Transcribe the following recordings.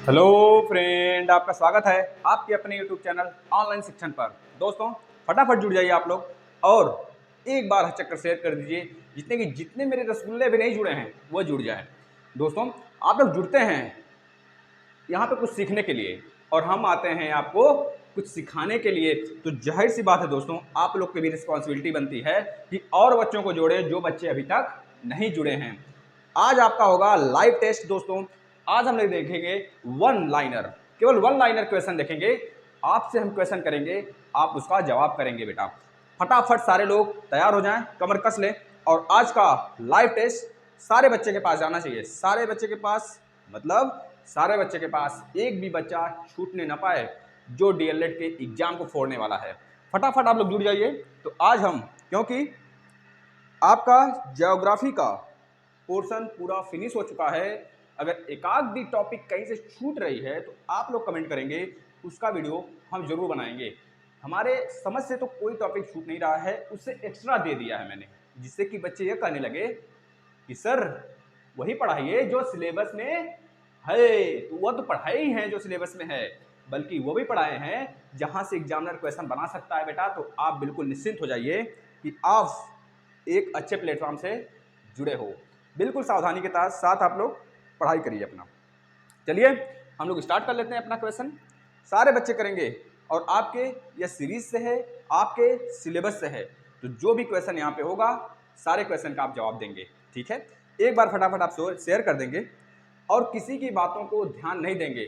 Hello friend, आपका स्वागत है आपके अपने यूट्यूब चैनल ऑनलाइन शिक्षण पर। दोस्तों, फटाफट जुड़ जाइए आप लोग और एक बार चक्कर शेयर कर दीजिए। जितने मेरे रसगुल्ले भी नहीं जुड़े हैं वो जुड़ जाएं। दोस्तों, आप लोग जुड़ते हैं यहाँ पे कुछ सीखने के लिए और हम आते हैं आपको कुछ सिखाने के लिए। तो जाहिर सी बात है दोस्तों, आप लोग की भी रिस्पॉन्सिबिलिटी बनती है कि और बच्चों को जोड़े जो बच्चे अभी तक नहीं जुड़े हैं। आज आपका होगा लाइव टेस्ट दोस्तों। आज हम लोग देखेंगे वन लाइनर, केवल वन लाइनर क्वेश्चन देखेंगे। आपसे हम क्वेश्चन करेंगे, आप उसका जवाब करेंगे। बेटा फटाफट सारे लोग तैयार हो जाएं, कमर कस लें। और आज का लाइव टेस्ट सारे बच्चे के पास जाना चाहिए। सारे बच्चे के पास मतलब सारे बच्चे के पास, एक भी बच्चा छूटने ना पाए जो डीएलएड के एग्जाम को फोड़ने वाला है। फटाफट आप लोग जुड़ जाइए। तो आज हम, क्योंकि आपका ज्योग्राफी का पोर्शन पूरा फिनिश हो चुका है, अगर एकाध भी टॉपिक कहीं से छूट रही है तो आप लोग कमेंट करेंगे, उसका वीडियो हम जरूर बनाएंगे। हमारे समझ से तो कोई टॉपिक छूट नहीं रहा है, उससे एक्स्ट्रा दे दिया है मैंने, जिससे कि बच्चे ये कहने लगे कि सर वही पढ़ाइए जो सिलेबस में है। तो वह तो पढ़ाई है जो सिलेबस में है, बल्कि वो भी पढ़ाए हैं जहां से एग्जामिनर क्वेश्चन बना सकता है। बेटा तो आप बिल्कुल निश्चिंत हो जाइए कि आप एक अच्छे प्लेटफॉर्म से जुड़े हो। बिल्कुल सावधानी के साथ आप लोग पढ़ाई करिए अपना। चलिए हम लोग स्टार्ट कर लेते हैं अपना क्वेश्चन। सारे बच्चे करेंगे और आपके यह सीरीज से है, आपके सिलेबस से है। तो जो भी क्वेश्चन यहाँ पे होगा सारे क्वेश्चन का आप जवाब देंगे। ठीक है, एक बार फटाफट आप शेयर कर देंगे और किसी की बातों को ध्यान नहीं देंगे।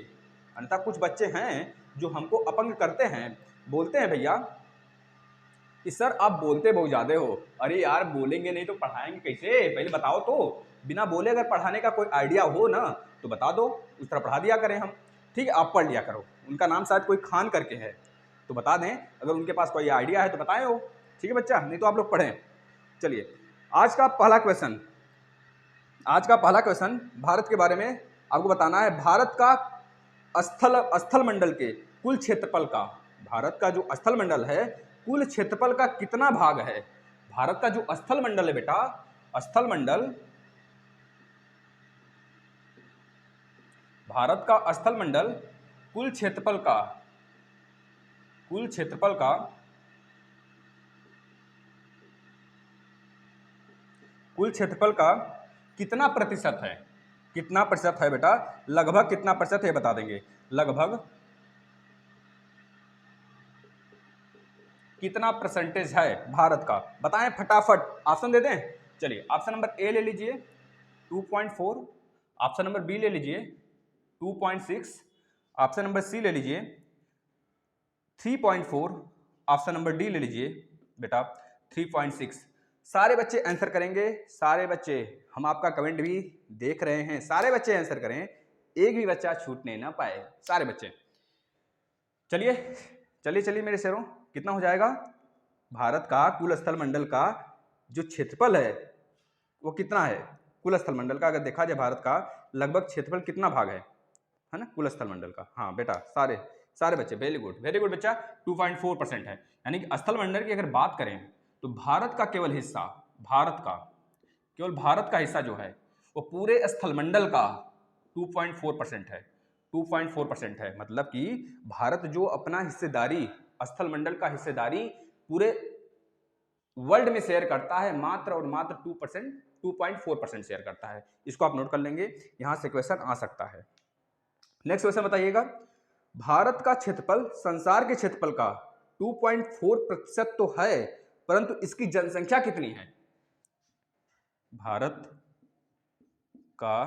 अन्यथा कुछ बच्चे हैं जो हमको अपंग करते हैं, बोलते हैं भैया कि सर आप बोलते बहुत ज़्यादा हो। अरे यार, बोलेंगे नहीं तो पढ़ाएंगे कैसे, पहले बताओ तो। बिना बोले अगर पढ़ाने का कोई आइडिया हो ना तो बता दो, उस तरह पढ़ा दिया करें हम। ठीक है, आप पढ़ लिया करो। उनका नाम शायद कोई खान करके है, तो बता दें अगर उनके पास कोई आइडिया है तो बताएं हो। ठीक है बच्चा, नहीं तो आप लोग पढ़ें। चलिए आज का पहला क्वेश्चन, भारत के बारे में आपको बताना है। भारत का स्थल मंडल के कुल क्षेत्रफल का, भारत का जो स्थल मंडल है कुल क्षेत्रफल का कितना भाग है। भारत का जो स्थल मंडल है बेटा, स्थल मंडल, भारत का स्थल मंडल कुल क्षेत्रफल का, कुल क्षेत्रफल का कुल क्षेत्रफल का कितना प्रतिशत है। कितना प्रतिशत है बेटा, लगभग कितना प्रतिशत है बता देंगे। लगभग कितना परसेंटेज है भारत का, बताएं फटाफट। ऑप्शन दे दें। चलिए ऑप्शन नंबर ए ले लीजिए 2.4, ऑप्शन नंबर बी ले लीजिए 2.6, ऑप्शन नंबर सी ले लीजिए 3.4, ऑप्शन नंबर डी ले लीजिए बेटा 3.6। सारे बच्चे आंसर करेंगे, सारे बच्चे, हम आपका कमेंट भी देख रहे हैं। सारे बच्चे आंसर करें, एक भी बच्चा छूटने ना पाए, सारे बच्चे। चलिए चलिए चलिए मेरे शेरों, कितना हो जाएगा। भारत का कुल स्थल मंडल का जो क्षेत्रफल है वो कितना है। कुल स्थल मंडल का अगर देखा जाए, भारत का लगभग क्षेत्रफल कितना भाग है ना कुल स्थल मंडल का। हाँ बेटा, सारे सारे बच्चे, वेरी गुड बच्चा, 2.4% है। यानी कि स्थल मंडल की अगर बात करें तो भारत का केवल हिस्सा, भारत का केवल भारत का हिस्सा जो है वो पूरे स्थल मंडल का 2.4% है। 2.4% है, मतलब कि भारत जो अपना हिस्सेदारी, स्थल मंडल का हिस्सेदारी पूरे वर्ल्ड में शेयर करता है, मात्र और मात्र 2.4% शेयर करता है। इसको आप नोट कर लेंगे, यहां से क्वेश्चन आ सकता है। नेक्स्ट क्वेश्चन बताइएगा। भारत का क्षेत्रफल संसार के क्षेत्रफल का 2.4% तो है, परंतु इसकी जनसंख्या कितनी है। भारत का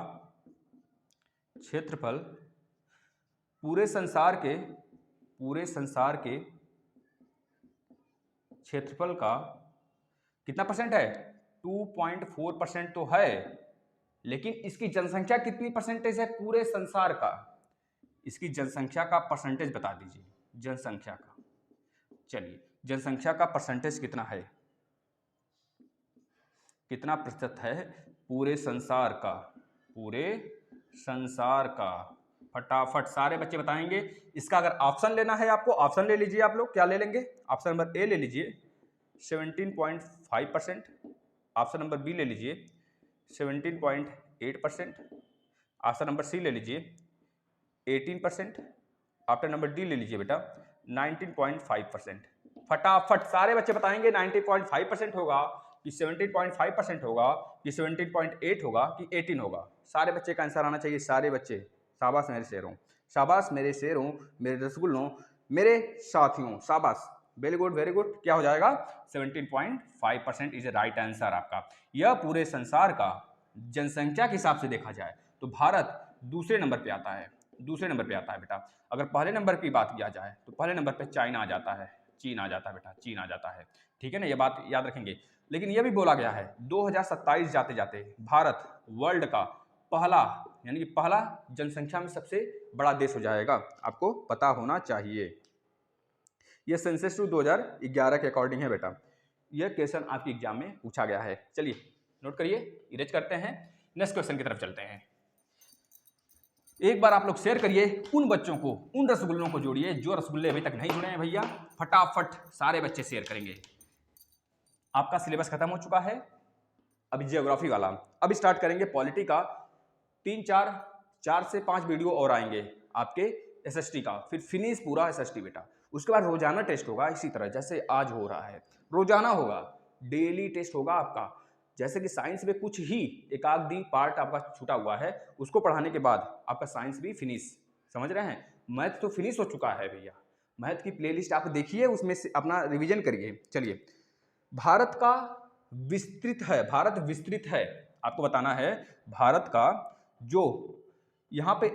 क्षेत्रफल पूरे संसार के क्षेत्रफल का कितना परसेंट है। 2.4% तो है, लेकिन इसकी जनसंख्या कितनी परसेंटेज है पूरे संसार का। इसकी जनसंख्या का परसेंटेज बता दीजिए, जनसंख्या का। चलिए जनसंख्या का परसेंटेज कितना है, कितना प्रतिशत है पूरे संसार का, पूरे संसार का। फटाफट सारे बच्चे बताएंगे। इसका अगर ऑप्शन लेना है आपको, ऑप्शन ले लीजिए। आप लोग क्या ले लेंगे, ऑप्शन नंबर ए ले लीजिए 17.5%, ऑप्शन नंबर बी ले लीजिए 17.8%, ऑप्शन नंबर सी ले लीजिए 18%। आफ्टर नंबर डी ले लीजिए बेटा 19.5%। फटाफट सारे बच्चे बताएंगे 19.5% होगा कि 17.5% होगा कि 17.8 होगा कि 18 होगा। सारे बच्चे का आंसर आना चाहिए, सारे बच्चे। शाबाश मेरे शेरों, शाबाश मेरे शेरों, मेरे रसगुल्लों, मेरे साथियों, शाबाश, वेरी गुड वेरी गुड। क्या हो जाएगा? 17.5% इज ए राइट आंसर आपका। यह पूरे संसार का जनसंख्या के हिसाब से देखा जाए तो भारत दूसरे नंबर पे आता है, दूसरे नंबर पे आता है बेटा। अगर पहले नंबर की बात किया जाए तो पहले नंबर पे चाइना आ जाता है, चीन आ जाता है बेटा, चीन आ जाता है। ठीक है ना, ये बात याद रखेंगे। लेकिन यह भी बोला गया है 2027 जाते जाते भारत वर्ल्ड का पहला, यानी कि पहला जनसंख्या में सबसे बड़ा देश हो जाएगा। आपको पता होना चाहिए। यह सेंसस 2011 के अकॉर्डिंग है बेटा। यह क्वेश्चन आपके एग्जाम में पूछा गया है। चलिए नोट करिए, इरेज करते हैं, नेक्स्ट क्वेश्चन की तरफ चलते हैं। एक बार आप लोग शेयर करिए उन बच्चों को, उन रसगुल्लों को जोड़िए जो रसगुल्ले अभी तक नहीं जुड़े हैं भैया। फटाफट सारे बच्चे शेयर करेंगे। आपका सिलेबस खत्म हो चुका है अभी ज्योग्राफी वाला। अब स्टार्ट करेंगे पॉलिटी का। 4 से 5 वीडियो और आएंगे आपके एसएसटी का, फिर फिनिश पूरा एसएसटी बेटा। उसके बाद रोजाना टेस्ट होगा, इसी तरह जैसे आज हो रहा है, रोजाना होगा, डेली टेस्ट होगा आपका। जैसे कि साइंस में कुछ ही एक आध दी पार्ट आपका छूटा हुआ है, उसको पढ़ाने के बाद आपका साइंस भी फिनिश। समझ रहे हैं? मैथ तो फिनिश हो चुका है भैया। मैथ की प्लेलिस्ट आप देखिए, उसमें से अपना रिवीजन करिए। चलिए, भारत का विस्तृत है, भारत विस्तृत है, आपको बताना है भारत का जो यहाँ पे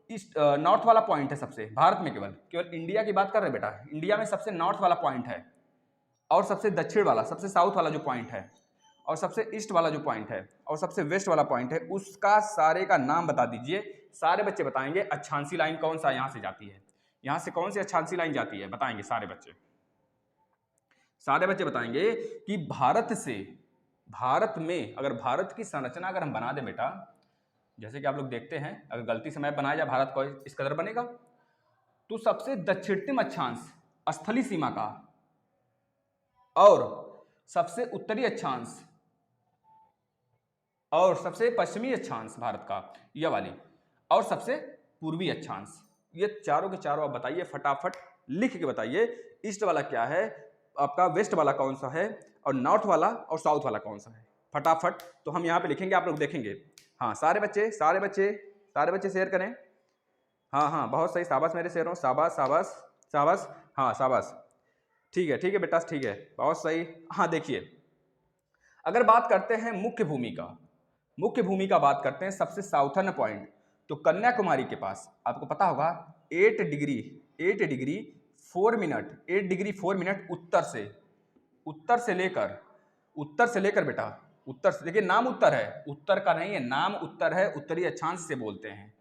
ईस्ट नॉर्थ वाला पॉइंट है सबसे, भारत में केवल केवल इंडिया की बात कर रहे हैं बेटा। इंडिया में सबसे नॉर्थ वाला पॉइंट है, और सबसे दक्षिण वाला, सबसे साउथ वाला जो पॉइंट है, और सबसे ईस्ट वाला जो पॉइंट है, और सबसे वेस्ट वाला पॉइंट है, उसका सारे का नाम बता दीजिए। सारे बच्चे बताएंगे अक्षांशी लाइन कौन सा यहाँ से जाती है, यहाँ से कौन सी अक्षांशी लाइन जाती है, बताएंगे सारे बच्चे। सारे बच्चे बताएंगे कि भारत से, भारत में अगर भारत की संरचना अगर हम बना दें बेटा, जैसे कि आप लोग देखते हैं, अगर गलती से मैप बनाया जाए भारत को इस कदर बनेगा, तो सबसे दक्षिणतम अक्षांश स्थलीय सीमा का, और सबसे उत्तरी अक्षांश, और सबसे पश्चिमी अक्षांश भारत का यह वाली, और सबसे पूर्वी अक्षांश, ये चारों के चारों आप बताइए, फटाफट लिख के बताइए। ईस्ट वाला क्या है आपका, वेस्ट वाला कौन सा है, और नॉर्थ वाला और साउथ वाला कौन सा है, फटाफट। तो हम यहाँ पे लिखेंगे, आप लोग देखेंगे। हाँ सारे बच्चे, सारे बच्चे, सारे बच्चे शेयर करें। हाँ हाँ बहुत सही, शाबाश मेरे शेरों, शाबाश शाबाश शाबाश, हाँ शाबाश, ठीक है बेटा, ठीक है, बहुत सही। हाँ देखिए, अगर बात करते हैं मुख्य भूमि का, मुख्य भूमि का बात करते हैं सबसे साउथर्न पॉइंट, तो कन्याकुमारी के पास आपको पता होगा 8 डिग्री 4 मिनट, 8 डिग्री 4 मिनट उत्तर से लेकर बेटा, उत्तर से, देखिए नाम उत्तर है, उत्तर का नहीं है, नाम उत्तर है, उत्तरी अक्षांश से बोलते हैं,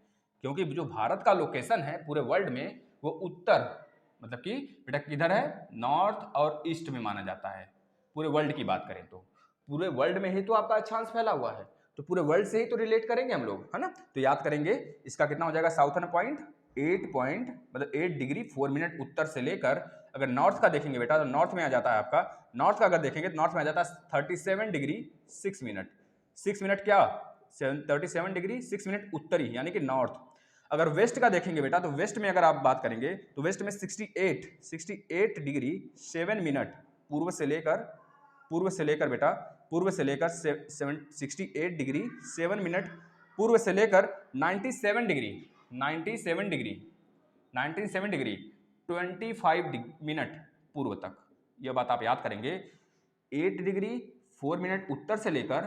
क्योंकि जो भारत का लोकेशन है पूरे वर्ल्ड में वो उत्तर, मतलब कि बेटा किधर है, नॉर्थ और ईस्ट में माना जाता है। पूरे वर्ल्ड की बात करें तो पूरे वर्ल्ड में ही तो आपका अक्षांश फैला हुआ है, तो पूरे वर्ल्ड से ही तो रिलेट करेंगे हम लोग, है ना। तो याद करेंगे इसका कितना हो जाएगा, साउथर्न पॉइंट 8 डिग्री 4 मिनट उत्तर से लेकर, अगर नॉर्थ का देखेंगे बेटा तो नॉर्थ में आ जाता है आपका, नॉर्थ का अगर देखेंगे तो नॉर्थ में आ जाता है 37 डिग्री 6 मिनट, 6 मिनट क्या 37 डिग्री 6 मिनट उत्तरी, यानी कि नॉर्थ। अगर वेस्ट का देखेंगे बेटा तो वेस्ट में अगर आप बात करेंगे तो वेस्ट में 68 डिग्री 7 मिनट पूर्व से लेकर बेटा, पूर्व से लेकर 68 डिग्री 7 मिनट पूर्व से लेकर 97 डिग्री 25 मिनट पूर्व तक। यह बात आप याद करेंगे, 8 डिग्री 4 मिनट उत्तर से लेकर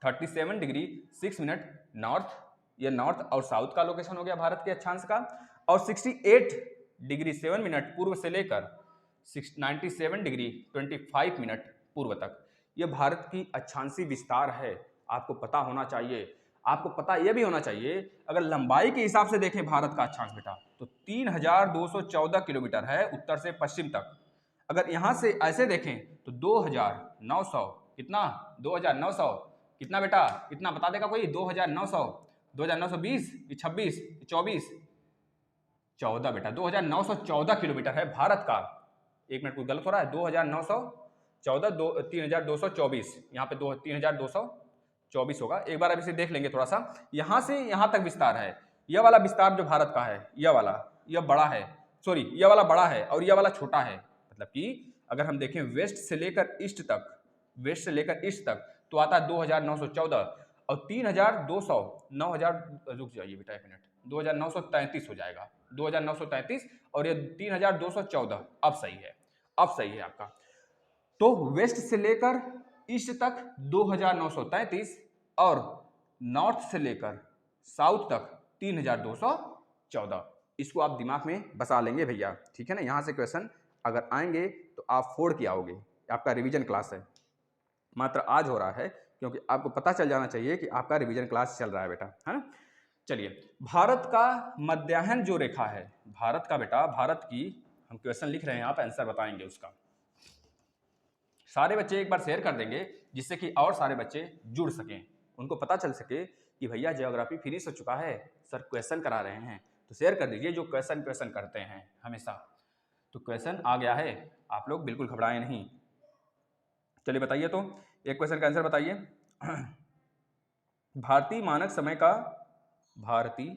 37 डिग्री 6 मिनट नॉर्थ, यह नॉर्थ और साउथ का लोकेशन हो गया भारत के अक्षांश का, और 68 डिग्री 7 मिनट पूर्व से लेकर 97 डिग्री 25 मिनट पूर्व तक। यह भारत की अक्षांशी विस्तार है, आपको पता होना चाहिए। आपको पता यह भी होना चाहिए, अगर लंबाई के हिसाब से देखें भारत का अक्षांश बेटा तो 3214 किलोमीटर है उत्तर से पश्चिम तक। अगर यहाँ से ऐसे देखें तो 2900 कितना, 2900 कितना बेटा, कितना बता देगा कोई, 2900, 2920, 26, 24, 14 बेटा, 2914 किलोमीटर है भारत का। एक मिनट कुछ गलत हो रहा है, 2914 3224, यहाँ पे 3224 होगा। एक बार अब इसे देख लेंगे थोड़ा सा, यहाँ से यहाँ तक विस्तार है यह वाला विस्तार जो भारत का है, यह वाला, यह बड़ा है, सॉरी यह वाला बड़ा है और यह वाला छोटा है। मतलब कि अगर हम देखें वेस्ट से लेकर ईस्ट तक, वेस्ट से लेकर ईस्ट तक तो आता है 2914 और 3200, 9000, रुक जाइए बेटा एक मिनट, 2933 हो जाएगा, 2933 और ये 3214। अब सही है, अब सही है आपका। तो वेस्ट से लेकर ईस्ट तक 2933 और नॉर्थ से लेकर साउथ तक 3214। इसको आप दिमाग में बसा लेंगे भैया, ठीक है ना। यहां से क्वेश्चन अगर आएंगे तो आप फोड़ के आओगे। आपका रिवीजन क्लास है, मात्र आज हो रहा है क्योंकि आपको पता चल जाना चाहिए कि आपका रिवीजन क्लास चल रहा है बेटा, है ना। चलिए, भारत का मध्याह्न जो रेखा है, भारत का बेटा, भारत की हम क्वेश्चन लिख रहे हैं, आप आंसर बताएंगे उसका। सारे बच्चे एक बार शेयर कर देंगे जिससे कि और सारे बच्चे जुड़ सकें, उनको पता चल सके कि भैया ज्योग्राफी फिनिश हो चुका है, सर क्वेश्चन करा रहे हैं। तो शेयर कर दीजिए जो क्वेश्चन करते हैं हमेशा। तो क्वेश्चन आ गया है, आप लोग बिल्कुल घबराएं नहीं। चलिए बताइए, तो एक क्वेश्चन का आंसर बताइए। भारतीय मानक समय का, भारतीय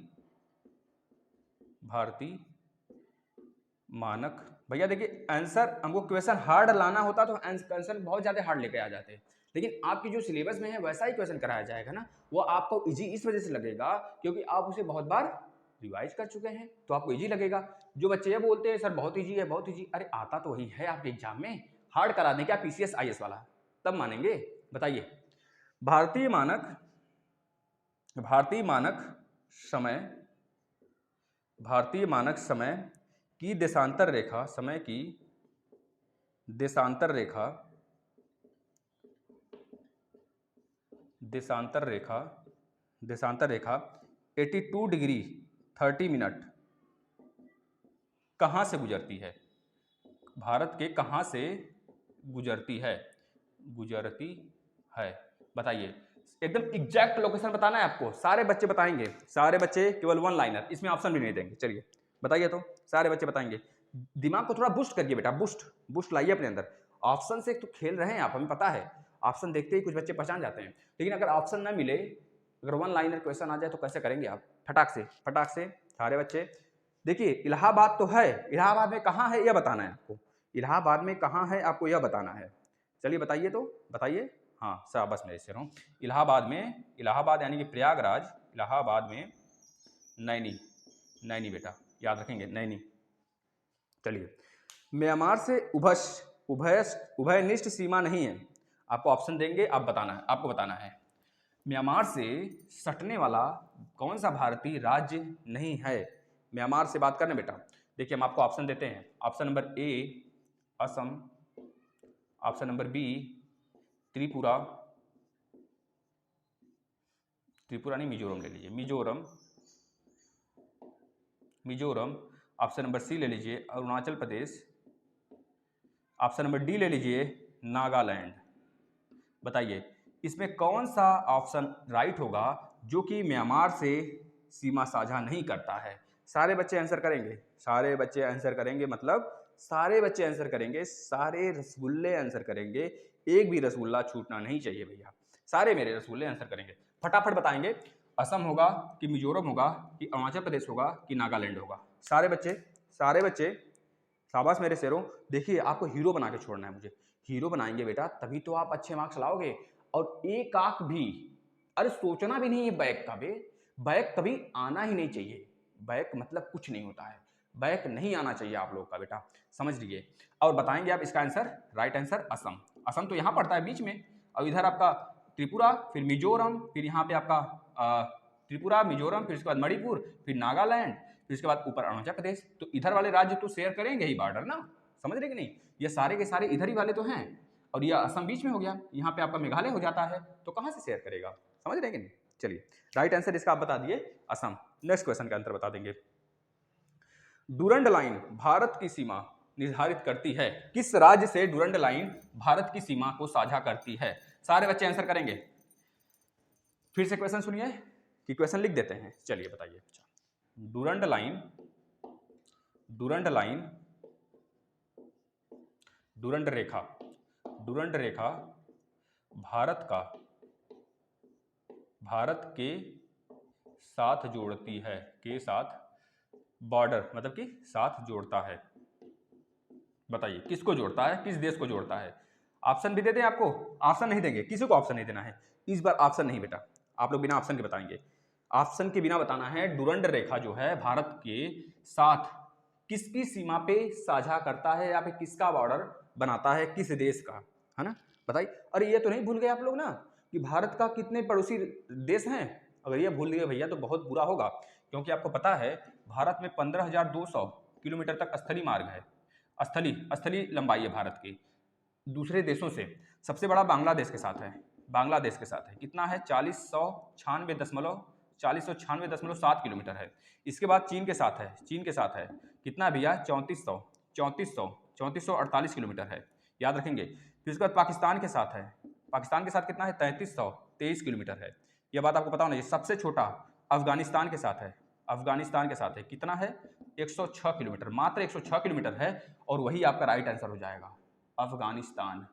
मानक, भैया देखिए आंसर हमको क्वेश्चन हार्ड लाना होता तो आंसर बहुत ज्यादा हार्ड लेके आ जाते, लेकिन आपकी जो सिलेबस में है वैसा ही क्वेश्चन कराया जाएगा ना। वो आपको इजी इस वजह से लगेगा क्योंकि आप उसे बहुत बार रिवाइज कर चुके हैं, तो आपको इजी लगेगा। जो बच्चे ये बोलते हैं सर बहुत इजी है, बहुत इजी, अरे आता तो वही है आपके एग्जाम में, हार्ड करा दें क्या पीसीएस आईएएस वाला, तब मानेंगे। बताइए, भारतीय मानक, भारतीय मानक समय, भारतीय मानक समय की देशांतर रेखा, समय की देशांतर रेखा, देशांतर रेखा, देशांतर रेखा 82 डिग्री 30 मिनट कहां से गुजरती है? भारत के कहां से गुजरती है, गुजरती है? बताइए, एकदम एग्जैक्ट लोकेशन बताना है आपको। सारे बच्चे बताएंगे, सारे बच्चे, केवल वन लाइनर, इसमें ऑप्शन भी नहीं देंगे। चलिए बताइए, तो सारे बच्चे बताएंगे। दिमाग को थोड़ा बुस्ट करिए बेटा, बुस्ट लाइए अपने अंदर। ऑप्शन से तो खेल रहे हैं आप, हमें पता है, ऑप्शन देखते ही कुछ बच्चे पहचान जाते हैं, लेकिन अगर ऑप्शन ना मिले, अगर वन लाइनर क्वेश्चन आ जाए तो कैसे करेंगे आप? फटाक से सारे बच्चे देखिए। इलाहाबाद तो है, इलाहाबाद में कहाँ है यह बताना है आपको, इलाहाबाद में कहाँ है आपको यह बताना है। चलिए बताइए, तो बताइए। हाँ शाबाश, मैं ऐसे रहा हूँ। इलाहाबाद में, इलाहाबाद यानी कि प्रयागराज, इलाहाबाद में नैनी, नैनी बेटा याद रखेंगे, नैनी। चलिए, म्यांमार से उभयनिष्ठ सीमा नहीं है, आपको ऑप्शन देंगे, आप बताना है, आपको बताना है। म्यांमार से सटने वाला कौन सा भारतीय राज्य नहीं है? म्यांमार से बात करने बेटा। देखिए हम आपको ऑप्शन देते हैं। Option number A Assam, option number B Tripura, Tripura नहीं मिजोरम ले लीजिए, Mizoram, Mizoram. Option number C ले लीजिए Arunachal Pradesh, option number D ले लीजिए नागालैंड। बताइए इसमें कौन सा ऑप्शन राइट होगा जो कि म्यांमार से सीमा साझा नहीं करता है? सारे बच्चे आंसर करेंगे, सारे बच्चे आंसर करेंगे, मतलब सारे बच्चे आंसर करेंगे, सारे रसगुल्ले आंसर करेंगे, एक भी रसगुल्ला छूटना नहीं चाहिए भैया, सारे मेरे रसगुल्ले आंसर करेंगे, फटाफट बताएंगे। असम होगा कि मिजोरम होगा कि अरुणाचल प्रदेश होगा कि नागालैंड होगा? सारे बच्चे, सारे बच्चे, शाबाश मेरे शेरों। देखिए आपको हीरो बना के छोड़ना है मुझे, हीरो बनाएंगे बेटा तभी तो आप अच्छे मार्क्स लाओगे। और एक आंख भी, अरे सोचना भी नहीं है बैक का बे, बैक कभी आना ही नहीं चाहिए, बैक मतलब कुछ नहीं होता है, बैक नहीं आना चाहिए आप लोग का बेटा, समझ लीजिए। और बताएंगे आप इसका answer, right answer Assam, Assam तो यहाँ पड़ता है बीच में, और इधर आपका त्रिपुरा, फिर मिजोरम, फिर यहाँ पे आपका त्रिपुरा, मिजोरम, फिर उसके बाद मणिपुर, फिर नागालैंड, फिर उसके बाद ऊपर अरुणाचल प्रदेश। तो इधर वाले राज्य तो शेयर करेंगे ही बॉर्डर ना, समझ रहे कि नहीं? ये सारे के सारे इधर ही वाले तो हैं, और ये असम बीच में हो गया, यहाँ पे आपका मेघालय हो जाता है, तो कहाँ से शेयर करेगा? समझ रहे कि नहीं? चलिए राइट आंसर इसका आप बता दिए असम। नेक्स्ट क्वेश्चन का आंसर बता देंगे। डूरंड लाइन भारत की सीमा निर्धारित करती है, किस राज्य से डूरंड लाइन भारत की सीमा को साझा करती है? सारे बच्चे आंसर करेंगे। फिर से क्वेश्चन सुनिए कि क्वेश्चन लिख देते हैं। चलिए बताइए, Durand line, Durand line, Durand रेखा, डूरंड रेखा भारत का, भारत के साथ जोड़ती है, के साथ, बॉर्डर मतलब कि साथ जोड़ता है। बताइए किसको जोड़ता है, किस देश को जोड़ता है? ऑप्शन भी दे दें आपको? ऑप्शन नहीं देंगे, किसी को ऑप्शन नहीं देना है इस बार। ऑप्शन नहीं बेटा, आप लोग बिना ऑप्शन के बताएंगे। ऑप्शन के बिना बताना है। डुरंड रेखा जो है भारत के साथ किसकी सीमा पे साझा करता है, या फिर किसका बॉर्डर बनाता है, किस देश का, है ना? बताइए। अरे ये तो नहीं भूल गए आप लोग ना कि भारत का कितने पड़ोसी देश हैं? अगर ये भूल गए भैया तो बहुत बुरा होगा, क्योंकि आपको पता है भारत में 15,200 किलोमीटर तक स्थलीय मार्ग है। स्थलीय लंबाई है भारत की दूसरे देशों से। सबसे बड़ा बांग्लादेश के साथ है, बांग्लादेश के साथ है। कितना है? 4096.7 किलोमीटर है। इसके बाद चीन के साथ है, चीन के साथ है कितना है भैया? 3448 किलोमीटर है, याद रखेंगे। फिर उसके बाद पाकिस्तान के साथ है, पाकिस्तान के साथ कितना है? 3323 किलोमीटर है। यह बात आपको पता होना चाहिए। सबसे छोटा अफगानिस्तान के साथ है, अफगानिस्तान के साथ है कितना है? 106 किलोमीटर, मात्र 106 किलोमीटर है। और वही आपका राइट आंसर हो जाएगा, अफगानिस्तान।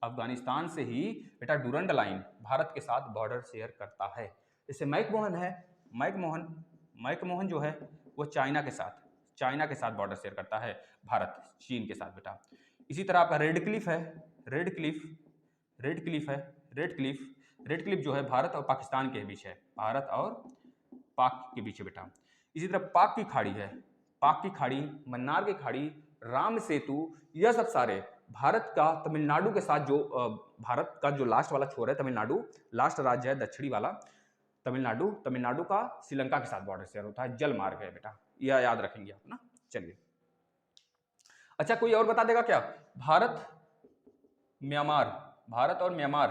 अफगानिस्तान से ही बेटा डुरंड लाइन भारत के साथ बॉर्डर शेयर करता है। जैसे मैकमोहन है, मैकमोहन जो है वो चाइना के साथ बॉर्डर शेयर करता है भारत, चीन के साथ बेटा। इसी तरह आपका रेड क्लिफ है, रेड क्लिफ जो है भारत और पाकिस्तान के बीच है, भारत और पाक के बीच है बेटा। इसी तरह पाक की खाड़ी है, पाक की खाड़ी, मन्नार की खाड़ी, राम सेतु, यह सब सारे भारत का तमिलनाडु के साथ जो भारत का जो लास्ट वाला छोर है तमिलनाडु, लास्ट राज्य है दक्षिणी वाला तमिलनाडु, तमिलनाडु का श्रीलंका के साथ बॉर्डर शेयर होता है, जल मार्ग है बेटा, यह याद रखेंगे आप ना। चलिए अच्छा, कोई और बता देगा क्या? भारत और म्यांमार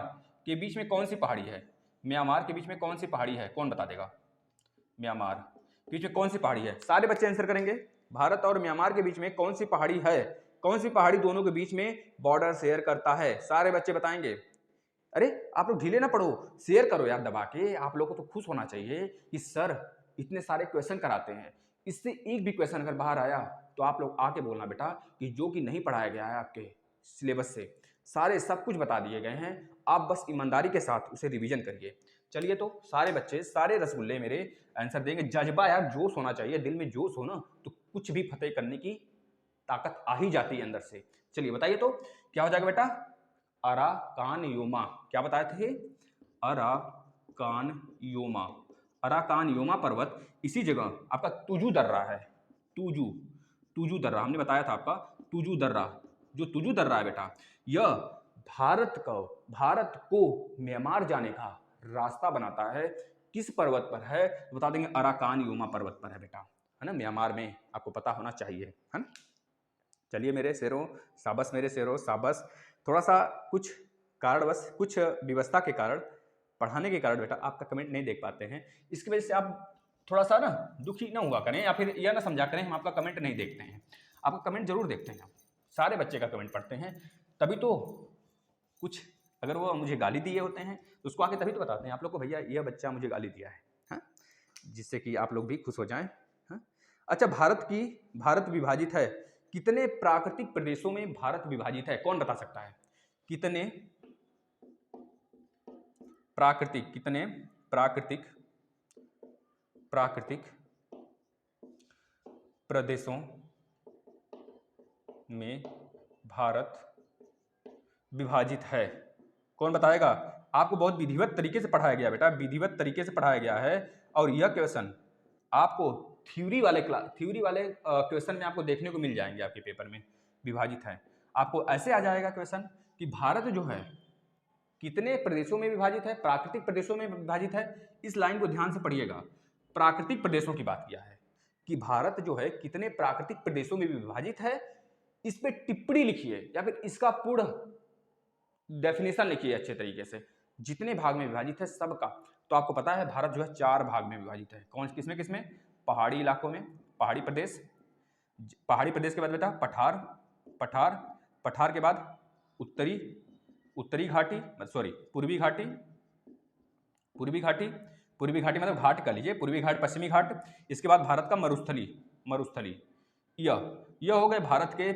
के बीच में कौन सी पहाड़ी है? म्यांमार के बीच में कौन सी पहाड़ी है, कौन बता देगा? म्यांमार के बीच में कौन सी पहाड़ी है? सारे बच्चे आंसर करेंगे। भारत और म्यांमार के बीच में कौन सी पहाड़ी है? कौन सी पहाड़ी दोनों के बीच में बॉर्डर शेयर करता है? सारे बच्चे बताएंगे। अरे आप लोग ढीले ना पड़ो, शेयर करो यार दबा के। आप लोगों को तो खुश होना चाहिए कि सर इतने सारे क्वेश्चन कराते हैं, इससे एक भी क्वेश्चन अगर बाहर आया तो आप लोग आके बोलना बेटा कि जो कि नहीं पढ़ाया गया है आपके सिलेबस से, सारे सब कुछ बता दिए गए हैं, आप बस ईमानदारी के साथ उसे रिवीजन करिए। चलिए तो सारे बच्चे, सारे रसगुल्ले मेरे आंसर देंगे। जज्बा यार, जोश होना चाहिए, दिल में जोश हो ना तो कुछ भी फतेह करने की ताकत आ ही जाती है अंदर से। चलिए बताइए तो क्या हो जाएगा बेटा? अराकान योमा, क्या बताए थे? अराकान योमा, अराकान योमा पर्वत इसी जगह आपका तुजू दर्रा है, तुजू दर्रा हमने बताया था आपका, तुजू दर्रा, जो तुजू दर्रा है बेटा, यह भारत को म्यांमार जाने का रास्ता बनाता है। किस पर्वत पर है? बता देंगे अराकान योमा पर्वत पर है बेटा, है ना, म्यांमार में, आपको पता होना चाहिए, है ना। चलिए मेरे शेरों, शाबाश मेरे शेरों, शाबाश। थोड़ा सा कुछ कारणवश, कुछ व्यवस्था के कारण, पढ़ाने के कारण बेटा आपका कमेंट नहीं देख पाते हैं। इसकी वजह से आप थोड़ा सा ना दुखी ना हुआ करें, या फिर यह ना समझा करें हम आपका कमेंट नहीं देखते हैं। आपका कमेंट जरूर देखते हैं, सारे बच्चे का कमेंट पढ़ते हैं, तभी तो कुछ, अगर वो मुझे गाली दिए होते हैं तो उसको आके तभी तो बताते हैं आप लोग को, भैया यह बच्चा मुझे गाली दिया है, हाँ? जिससे कि आप लोग भी खुश हो जाएं। हाँ? अच्छा, भारत विभाजित है, कितने प्राकृतिक प्रदेशों में भारत विभाजित है? कौन बता सकता है? कितने प्राकृतिक प्रदेशों में भारत विभाजित है? कौन बताएगा? आपको बहुत विधिवत तरीके से पढ़ाया गया बेटा, विधिवत तरीके से पढ़ाया गया है। और यह क्वेश्चन आपको थ्योरी वाले क्वेश्चन में आपको देखने को मिल जाएंगे आपके पेपर में। विभाजित है, आपको ऐसे आ जाएगा क्वेश्चन कि भारत जो है कितने प्रदेशों में विभाजित है? प्राकृतिक प्रदेशों में विभाजित है। इस लाइन को ध्यान से पढ़िएगा, प्राकृतिक प्रदेशों की बात किया है कि भारत जो है कितने प्राकृतिक प्रदेशों में विभाजित है। इस पे टिप्पणी लिखिए या फिर इसका पूर्ण डेफिनेशन लिखिए अच्छे तरीके से, जितने भाग में विभाजित है सबका। तो आपको पता है भारत जो है 4 भाग में विभाजित है। कौन, किसमें किसमें? पहाड़ी इलाकों में, पहाड़ी प्रदेश के बाद बेटा पठार के बाद उत्तरी घाटी, पूर्वी घाटी मतलब घाट का लीजिए, पूर्वी घाट, पश्चिमी घाट। इसके बाद भारत का मरुस्थली। यह हो गए भारत के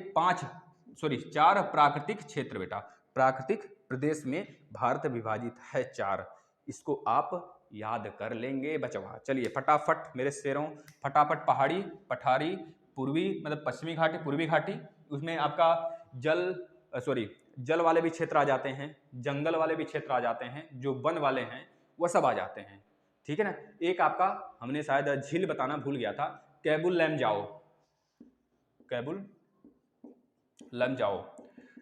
4 प्राकृतिक क्षेत्र बेटा। प्राकृतिक प्रदेश में भारत विभाजित है 4। इसको आप याद कर लेंगे बचवा। चलिए फटाफट मेरे शेरों, फटाफट। पहाड़ी, पठारी, पूर्वी मतलब पश्चिमी घाटी, पूर्वी घाटी, उसमें आपका जल वाले भी क्षेत्र आ जाते हैं, जंगल वाले भी क्षेत्र आ जाते हैं, जो वन वाले हैं वह सब आ जाते हैं, ठीक है ना। एक आपका हमने शायद झील बताना भूल गया था, कैबुल लैमजाओ, कैबुल लैमजाओ,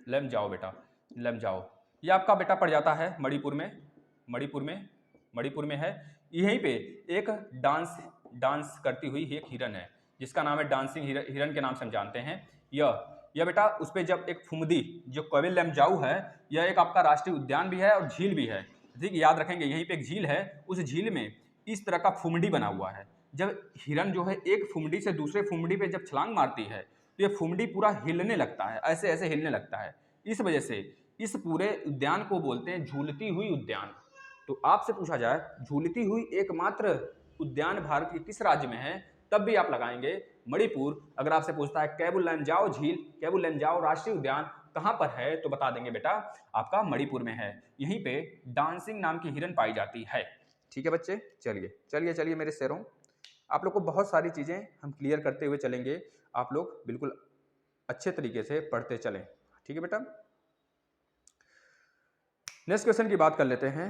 लैमजाओ बेटा, लैमजाओ। ये आपका बेटा पड़ जाता है मणिपुर में, मणिपुर में है। यहीं पे एक डांस करती हुई एक हिरन है, जिसका नाम है डांसिंग हिरन के नाम से हम जानते हैं। यह बेटा उस पर जब एक फुमदी, जो कैबुल लैमजाओ है, यह एक आपका राष्ट्रीय उद्यान भी है और झील भी है, ठीक। याद रखेंगे, यहीं पे एक झील है, उस झील में इस तरह का फुमडी बना हुआ है। जब हिरन जो है एक फुमडी से दूसरे फुमडी पे जब छलांग मारती है, तो ये फुमडी पूरा हिलने लगता है, ऐसे ऐसे हिलने लगता है। इस वजह से इस पूरे उद्यान को बोलते हैं झूलती हुई उद्यान। तो आपसे पूछा जाए झूलती हुई एकमात्र उद्यान भारत के किस राज्य में है, तब भी आप लगाएंगे मणिपुर। अगर आपसे पूछता है कैबुल लैमजाओ झील, कैबुल लैमजाओ राष्ट्रीय उद्यान कहां पर है, तो बता देंगे बेटा आपका मणिपुर में है। यहीं पे डांसिंग नाम की हिरन पाई जाती है, ठीक है बच्चे। चलिए मेरे शेरों, आप लोग को बहुत सारी चीजें हम क्लियर करते हुए चलेंगे, आप लोग बिल्कुल अच्छे तरीके से पढ़ते चलें, ठीक है बेटा। नेक्स्ट क्वेश्चन की बात कर लेते हैं।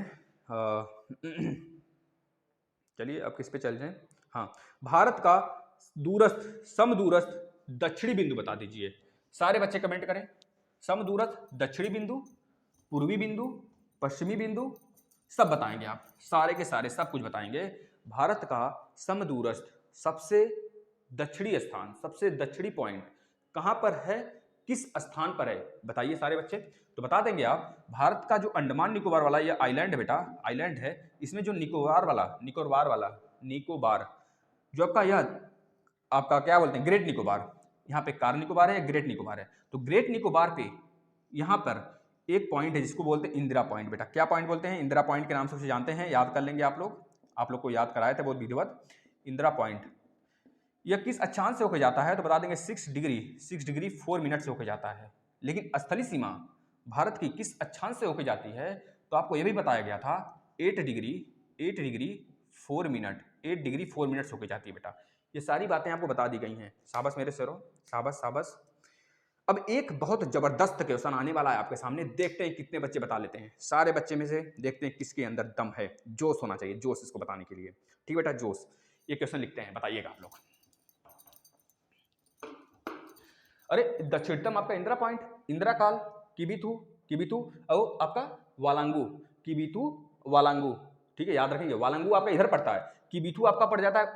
चलिए अब किस पे चल जाएं। हाँ, भारत का दूरस्थ, समदूरस्थ दक्षिणी बिंदु बता दीजिए। सारे बच्चे कमेंट करें। समदूरस्थ दक्षिणी बिंदु, पूर्वी बिंदु, पश्चिमी बिंदु, सब बताएंगे आप, सारे के सारे सब कुछ बताएंगे। भारत का समदूरस्थ सबसे दक्षिणी स्थान, सबसे दक्षिणी पॉइंट कहां पर है, किस स्थान पर है, बताइए सारे बच्चे। तो बता देंगे आप, भारत का जो अंडमान निकोबार वाला ये आइलैंड है बेटा, आइलैंड है, इसमें जो निकोबार जो आपका यह आपका क्या बोलते हैं, ग्रेट निकोबार, यहाँ पे कार निकोबार है या ग्रेट निकोबार है, तो ग्रेट निकोबार पे यहाँ पर एक पॉइंट है जिसको बोलते हैं इंदिरा पॉइंट। बेटा क्या पॉइंट बोलते हैं, इंदिरा पॉइंट के नाम से उसे जानते हैं, याद कर लेंगे आप लोग को याद कराए थे बहुत विधिवत। इंदिरा पॉइंट यह किस अक्षांश से होकर जाता है, तो बता देंगे 6 डिग्री 4 मिनट से होकर जाता है। लेकिन स्थलीय सीमा भारत की किस अक्षांश से होकर जाती है, तो आपको यह भी बताया गया था 8 डिग्री 4 मिनट, 8 डिग्री 4 मिनट से होकर जाती है बेटा। ये सारी बातें आपको बता दी गई हैं। शाबाश मेरे शेरों, शाबाश। अब एक बहुत जबरदस्त क्वेश्चन आने वाला है आपके सामने, देखते हैं कितने बच्चे बता लेते हैं। सारे बच्चे में से देखते हैं किसके अंदर दम है, जोश होना चाहिए, जोश इसको बताने के लिए, ठीक बेटा, जोश। ये क्वेश्चन लिखते हैं, बताइएगा आप लोग। अरे दक्षिणतम आपका इंदिरा पॉइंट, इंदिरा काल, किबिथु और आपका वालांगू, ठीक है, याद रखेंगे। वालांगू आपका इधर पड़ता है, किबिथु आपका पड़ जाता है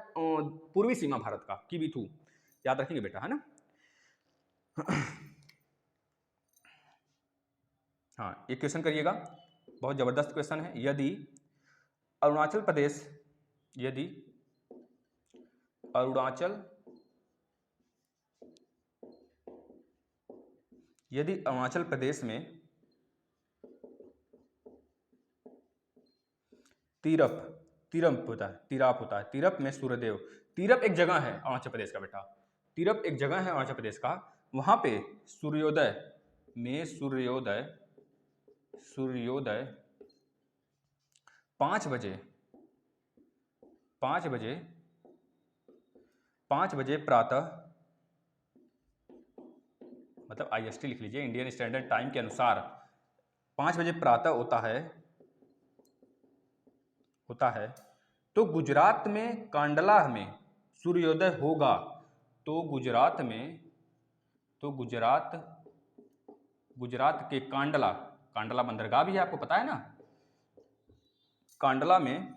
पूर्वी सीमा भारत का, किबिथु, याद रखेंगे बेटा, है ना। हाँ, एक क्वेश्चन करिएगा, बहुत जबरदस्त क्वेश्चन है। यदि अरुणाचल प्रदेश में तिरप होता है, तिरप में सूर्यदेव, तिरप एक जगह है अरुणाचल प्रदेश का बेटा, तिरप एक जगह है अरुणाचल प्रदेश का, वहां पे सूर्योदय 5 बजे प्रातः, मतलब IST लिख लीजिए, इंडियन स्टैंडर्ड टाइम के अनुसार 5 बजे प्रातः होता है। तो गुजरात में कांडला में सूर्योदय होगा, तो गुजरात के कांडला बंदरगाह भी है, आपको पता है ना, कांडला में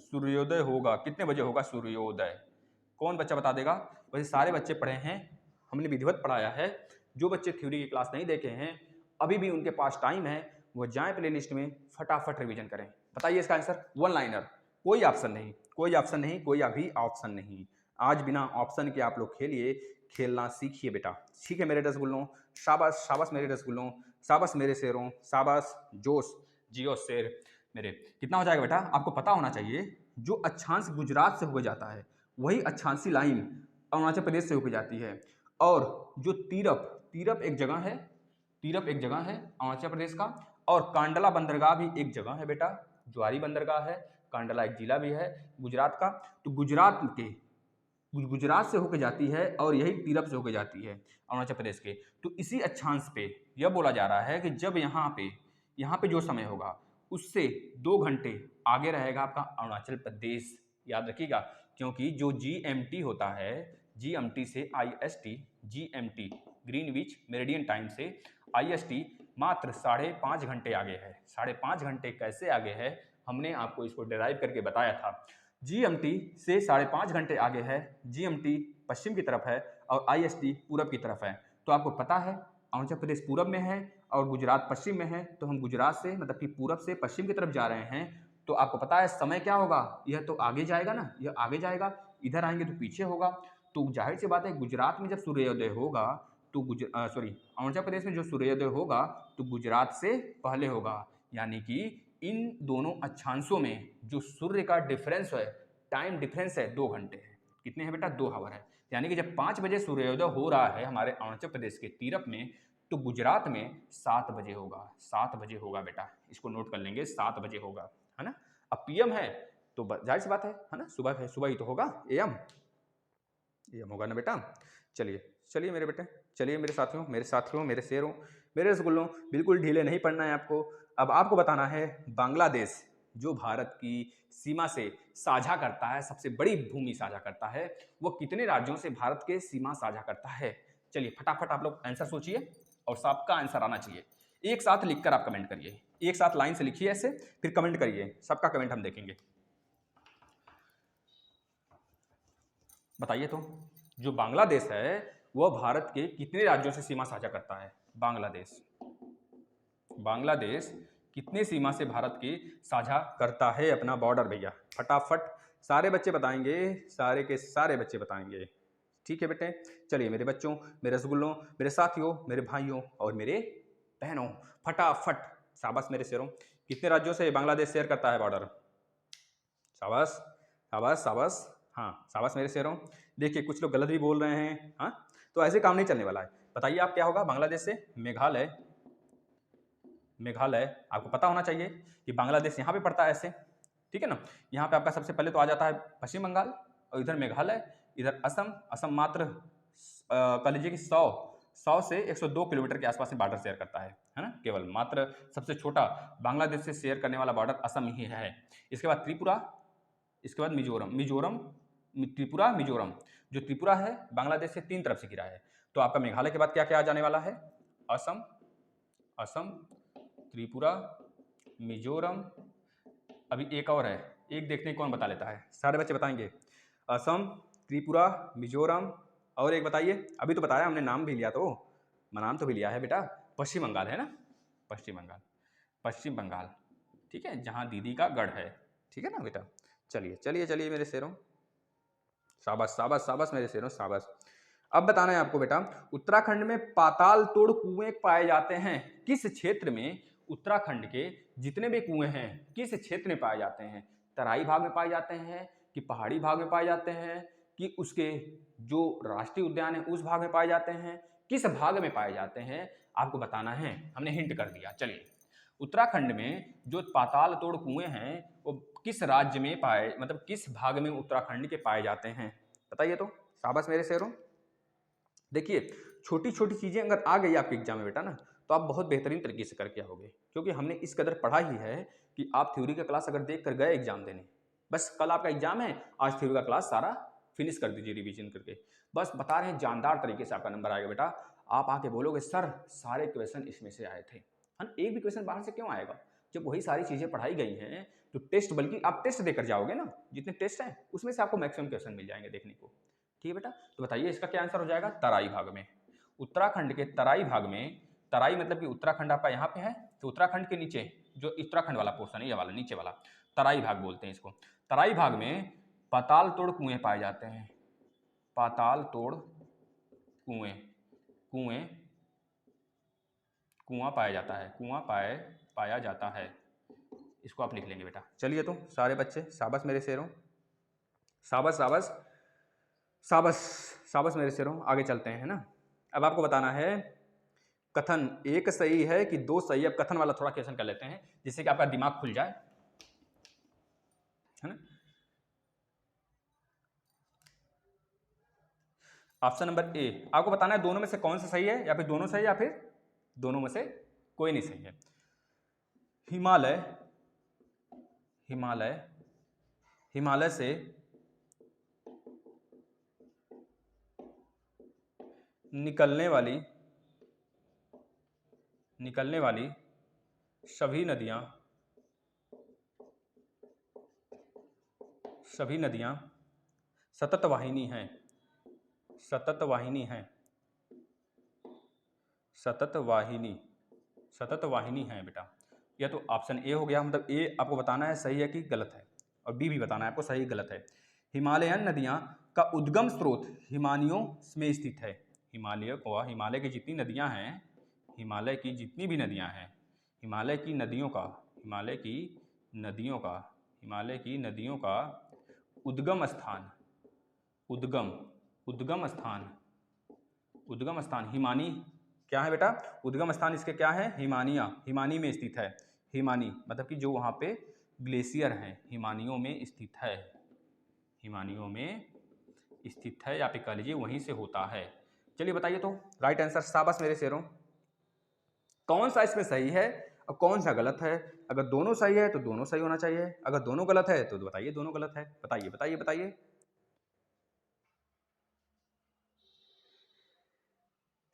सूर्योदय होगा। कितने बजे होगा सूर्योदय, कौन बच्चा बता देगा। वैसे सारे बच्चे पढ़े हैं, हमने विधिवत पढ़ाया है। जो बच्चे थ्योरी की क्लास नहीं देखे हैं, अभी भी उनके पास टाइम है, वो जाएं प्लेलिस्ट में, फटाफट रिवीजन करें। बताइए इसका आंसर, 1 लाइनर, कोई ऑप्शन नहीं। आज बिना ऑप्शन के आप लोग खेलना सीखिए बेटा, ठीक है मेरे रसगुल्लों, शाबाश मेरे रसगुल्लों, शाबाश मेरे शेरों, शाबाश, जोश जियो शेर मेरे। कितना हो जाएगा बेटा, आपको पता होना चाहिए, जो अक्षांश गुजरात से होकर जाता है, वही अक्षांशी लाइन अरुणाचल प्रदेश से होकर जाती है। और जो तीरप एक जगह है अरुणाचल प्रदेश का, और कांडला बंदरगाह भी एक जगह है बेटा, ज्वारी बंदरगाह है, कांडला एक जिला भी है गुजरात का। तो गुजरात से होकर जाती है और यही तीरथ से होकर जाती है अरुणाचल प्रदेश के। तो इसी अक्षांश पे यह बोला जा रहा है कि जब यहाँ पे जो समय होगा उससे 2 घंटे आगे रहेगा आपका अरुणाचल प्रदेश। याद रखिएगा, क्योंकि जो GMT होता है, GMT से IST, GMT Greenwich meridian time से IST मात्र 5.5 घंटे आगे है। 5.5 घंटे कैसे आगे है, हमने आपको इसको डिराइव करके बताया था। GMT से 5.5 घंटे आगे है, GMT पश्चिम की तरफ है और IST पूरब की तरफ है। तो आपको पता है अरुणाचल प्रदेश पूरब में है और गुजरात पश्चिम में है, तो हम गुजरात से मतलब कि पूरब से पश्चिम की तरफ जा रहे हैं। तो आपको पता है समय क्या होगा, यह तो आगे जाएगा ना, यह आगे जाएगा, इधर आएंगे तो पीछे होगा। तो जाहिर सी बात है गुजरात में जब सूर्योदय होगा तो अरुणाचल प्रदेश में जो सूर्योदय होगा तो गुजरात से पहले होगा। यानी कि इन दोनों अक्षांशों में जो सूर्य का डिफरेंस है, टाइम डिफरेंस है 2 घंटे है। कितने हैं बेटा, 2 आवर है। यानी कि जब 5 बजे सूर्योदय हो रहा है हमारे अरुणाचल प्रदेश के तीरथ में, तो गुजरात में 7 बजे होगा। 7 बजे होगा बेटा, इसको नोट कर लेंगे, 7 बजे होगा, है ना। अब PM है तो जाहिर सी बात है ना, सुबह है, सुबह ही तो होगा, AM होगा ना बेटा। चलिए मेरे बेटे, चलिए मेरे साथियों, मेरे शेरों, मेरे रसगुल्लों, बिल्कुल ढीले नहीं पड़ना है आपको। अब आपको बताना है बांग्लादेश जो भारत की सीमा से साझा करता है, सबसे बड़ी भूमि साझा करता है, वो कितने राज्यों से भारत के सीमा साझा करता है। चलिए फटाफट आप लोग आंसर सोचिए और सबका आंसर आना चाहिए। एक साथ लिखकर आप कमेंट करिए, एक साथ लाइन से लिखिए ऐसे, फिर कमेंट करिए, सबका कमेंट हम देखेंगे। बताइए तो, जो बांग्लादेश है वह भारत के कितने राज्यों से सीमा साझा करता है। बांग्लादेश कितने सीमा से भारत की साझा करता है अपना बॉर्डर भैया। फटाफट सारे बच्चे बताएंगे, सारे के सारे बच्चे बताएंगे। ठीक है बेटे, चलिए मेरे बच्चों, मेरे रसगुल्लों, मेरे साथियों, मेरे भाइयों और मेरे बहनों, फटाफट। शाबाश मेरे शेरों, कितने राज्यों से बांग्लादेश शेयर करता है बॉर्डर। शाबाश शाबाश शाबाश, हाँ शाबाश मेरे शेरों। देखिए कुछ लोग गलत भी बोल रहे हैं, हाँ तो ऐसे काम नहीं चलने वाला है। बताइए आप क्या होगा बांग्लादेश से। मेघालय आपको पता होना चाहिए कि बांग्लादेश यहाँ पे पड़ता है ऐसे, ठीक है ना। यहाँ पे आपका सबसे पहले तो आ जाता है पश्चिम बंगाल और इधर मेघालय, इधर असम मात्र कह लीजिए कि 100 से 102 किलोमीटर के आसपास में बॉर्डर शेयर करता है ना, केवल मात्र सबसे छोटा बांग्लादेश से शेयर करने वाला बॉर्डर असम ही है। इसके बाद त्रिपुरा, इसके बाद त्रिपुरा मिजोरम। जो त्रिपुरा है बांग्लादेश से 3 तरफ से घिरा है। तो आपका मेघालय के बाद क्या क्या आ जाने वाला है, असम त्रिपुरा मिजोरम, अभी एक और है, एक देखते हैं कौन बता लेता है। सारे बच्चे बताएंगे, असम त्रिपुरा मिजोरम और एक बताइए। अभी तो बताया हमने, नाम भी लिया, तो नाम तो भी लिया है बेटा, पश्चिम बंगाल है ना, पश्चिम बंगाल, ठीक है, जहाँ दीदी का गढ़ है, ठीक है ना बेटा। चलिए मेरे शेरों, शाबाश मेरे शेरों, शाबाश। अब बताना है आपको बेटा, उत्तराखंड में पाताल तोड़ कुएं पाए जाते हैं किस क्षेत्र में। उत्तराखंड के जितने भी कुएं हैं किस क्षेत्र में पाए जाते हैं, तराई भाग में पाए जाते हैं कि पहाड़ी भाग में पाए जाते हैं कि उसके जो राष्ट्रीय उद्यान है उस भाग में पाए जाते हैं, किस भाग में पाए जाते हैं आपको बताना है। हमने हिंट कर दिया। चलिए, उत्तराखंड में जो पाताल तोड़ कुएं हैं वो किस राज्य में पाए, मतलब किस भाग में उत्तराखंड के पाए जाते हैं, बताइए तो। शाबाश मेरे शेरों। देखिए छोटी छोटी चीजें अगर आ गई आपके एग्जाम में बेटा ना, तो आप बहुत बेहतरीन तरीके से करके आओगे, क्योंकि हमने इस कदर पढ़ा ही है कि आप थ्योरी का क्लास अगर देख कर गए एग्जाम देने, बस कल आपका एग्जाम है, आज थ्योरी का क्लास सारा फिनिश कर दीजिए रिवीजन करके। बस बता रहे हैं जानदार तरीके से आपका नंबर आएगा बेटा। आप आके बोलोगे सर सारे क्वेश्चन इसमें से आए थे, है, एक भी क्वेश्चन बाहर से क्यों आएगा जब वही सारी चीजें पढ़ाई गई हैं। तो टेस्ट, बल्कि आप टेस्ट देकर जाओगे ना, जितने टेस्ट हैं उसमें से आपको मैक्सिमम क्वेश्चन मिल जाएंगे देखने को। ठीक है बेटा, तो बताइए इसका क्या आंसर हो जाएगा, तराई भाग में। उत्तराखंड के तराई भाग में, तराई मतलब कि उत्तराखंड आपका यहाँ पे है, तो उत्तराखंड के नीचे जो उत्तराखंड वाला पोर्शन है, ये वाला नीचे वाला तराई भाग बोलते हैं इसको। तराई भाग में पाताल तोड़ कुएं पाए जाते हैं, पाताल तोड़ कुआं पाया जाता है, पाया जाता है, इसको आप लिख लेंगे बेटा। चलिए तो सारे बच्चे, शाबाश मेरे शेरों, शाबाश मेरे शेरों। आगे चलते हैं, है ना। अब आपको बताना है कथन एक सही है कि 2 सही। अब कथन वाला थोड़ा क्वेश्चन कर लेते हैं जिससे कि आपका दिमाग खुल जाए। है ना। ऑप्शन नंबर ए, आपको बताना है दोनों में से कौन सा सही है, या फिर दोनों सही या फिर दोनों में से कोई नहीं सही है। हिमालय, हिमालय, हिमालय से निकलने वाली सभी नदियां सतत वाहिनी हैं, सतत वाहिनी हैं, सतत वाहिनी है बेटा। यह तो ऑप्शन ए हो गया, मतलब ए आपको बताना है सही है कि गलत है, और बी भी बताना है आपको सही गलत है। हिमालयन नदियां का उद्गम स्रोत हिमानियों में स्थित है। हिमालय की जितनी नदियां हैं, हिमालय की जितनी भी नदियां हैं, हिमालय की नदियों का उद्गम स्थान, उद्गम स्थान हिमानी क्या है बेटा, उद्गम स्थान इसके क्या है, हिमानी में स्थित है। हिमानी मतलब कि जो वहां पे ग्लेशियर हैं, हिमानियों में स्थित है, या फिर कह लीजिए वहीं से होता है। चलिए बताइए तो राइट आंसर, शाबाश मेरे शेरों। कौन सा इसमें सही है और कौन सा गलत है? अगर दोनों सही है तो दोनों सही होना चाहिए, अगर दोनों गलत है तो बताइए दोनों गलत है। बताइए बताइए बताइए।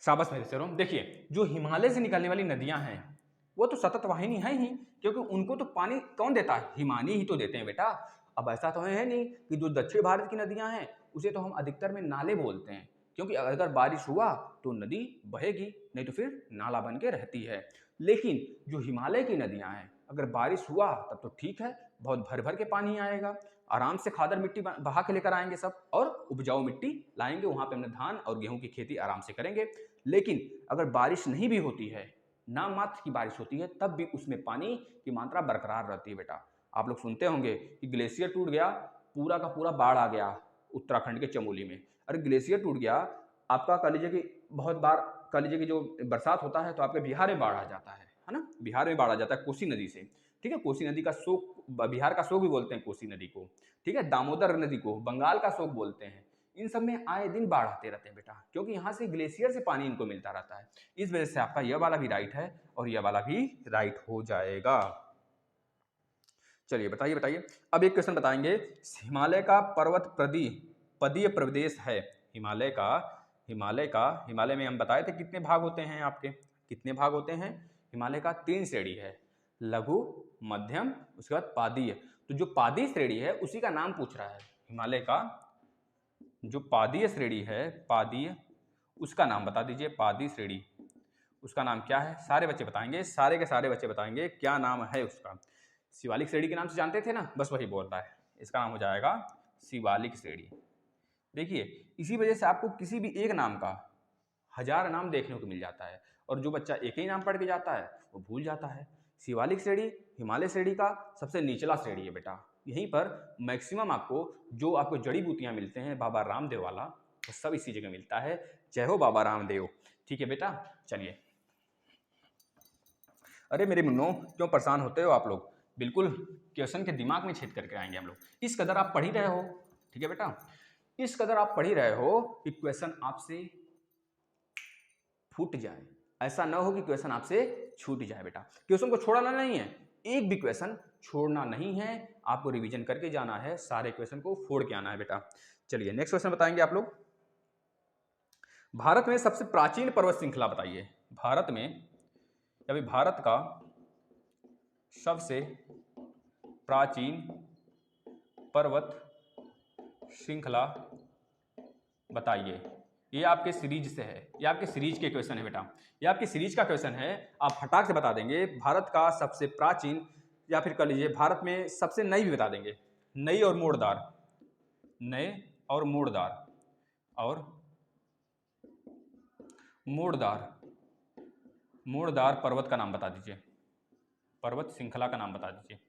शाबाश मेरे शेरों। देखिए जो हिमालय से निकलने वाली नदियां हैं वो तो सतत वाहिनी है ही, क्योंकि उनको तो पानी कौन देता है, हिमानी ही तो देते हैं बेटा। अब ऐसा तो है नहीं कि जो दक्षिण भारत की नदियां हैं उसे तो हम अधिकतर में नाले बोलते हैं, क्योंकि अगर बारिश हुआ तो नदी बहेगी, नहीं तो फिर नाला बन के रहती है। लेकिन जो हिमालय की नदियां हैं अगर बारिश हुआ तब तो ठीक है, बहुत भर भर के पानी आएगा, आराम से खादर मिट्टी बहा के लेकर आएंगे सब, और उपजाऊ मिट्टी लाएंगे, वहां पे हमने धान और गेहूं की खेती आराम से करेंगे। लेकिन अगर बारिश नहीं भी होती है, नाम मात्र की बारिश होती है, तब भी उसमें पानी की मात्रा बरकरार रहती है बेटा। आप लोग सुनते होंगे कि ग्लेशियर टूट गया, पूरा का पूरा बाढ़ आ गया उत्तराखंड के चमोली में। अरे ग्लेशियर टूट गया, आपका कह लीजिए कि बहुत बार कह लीजिए कि जो बरसात होता है तो आपके बिहार में बाढ़ आ जाता है ना, बिहार में बाढ़ आ जाता है कोसी नदी से। ठीक है, कोसी नदी का शोक, बिहार का शोक भी बोलते हैं कोसी नदी को। ठीक है, दामोदर नदी को बंगाल का शोक बोलते हैं। इन सब में आए दिन बाढ़ आते रहते हैं बेटा, क्योंकि यहाँ से ग्लेशियर से पानी इनको मिलता रहता है। इस वजह से आपका यह वाला भी राइट है और यह वाला भी राइट हो जाएगा। चलिए बताइए बताइए। अब एक क्वेश्चन बताएंगे, हिमालय का पर्वत पदीय प्रदेश है। हिमालय में हम बताए थे कितने भाग होते हैं आपके, कितने भाग होते हैं? हिमालय का 3 श्रेणी है, लघु, मध्यम, उसके बाद पादीय। तो जो पादीय श्रेणी है उसी का नाम पूछ रहा है। हिमालय का जो पादीय श्रेणी है, पादीय, उसका नाम बता दीजिए। पादीय श्रेणी उसका नाम क्या है? सारे बच्चे बताएंगे, सारे के सारे बच्चे बताएंगे क्या नाम है उसका। शिवालिक श्रेणी के नाम से जानते थे ना, बस वही बोल रहा है, इसका नाम हो जाएगा शिवालिक श्रेणी। देखिए इसी वजह से आपको किसी भी एक नाम का 1000 नाम देखने को मिल जाता है, और जो बच्चा एक ही नाम पढ़ के जाता है वो भूल जाता है। शिवालिक श्रेणी हिमालय श्रेणी का सबसे निचला श्रेणी है बेटा। यहीं पर मैक्सिमम आपको आपको जड़ी बूटियां मिलते हैं, बाबा रामदेव वाला, वो सब इसी जगह मिलता है। जय हो बाबा रामदेव। ठीक है बेटा, चलिए। अरे मेरे मुन्नो, क्यों परेशान होते हो आप लोग? बिल्कुल क्वेश्चन के दिमाग में छेद करके आएंगे हम लोग। इस कदर आप पढ़ ही रहे हो, ठीक है बेटा, इस कदर आप पढ़ ही रहे हो कि क्वेश्चन आपसे फूट जाए, ऐसा ना हो कि क्वेश्चन आपसे छूट जाए बेटा। क्वेश्चन को छोड़ना नहीं है, एक भी क्वेश्चन छोड़ना नहीं है, आपको रिवीजन करके जाना है, सारे क्वेश्चन को फोड़ के आना है बेटा। चलिए नेक्स्ट क्वेश्चन बताएंगे आप लोग। भारत में सबसे प्राचीन पर्वत श्रृंखला बताइए। भारत में अभी भारत का सबसे प्राचीन पर्वत श्रृंखला बताइए। ये आपके सीरीज से है, ये आपके सीरीज के क्वेश्चन है बेटा, ये आपकी सीरीज का क्वेश्चन है। आप फटाक से बता देंगे भारत का सबसे प्राचीन, या फिर कह लीजिए भारत में सबसे नई भी बता देंगे। नई और मोड़दार, नए और मोड़दार और मोड़दार पर्वत का नाम बता दीजिए। पर्वत श्रृंखला का नाम बता दीजिए।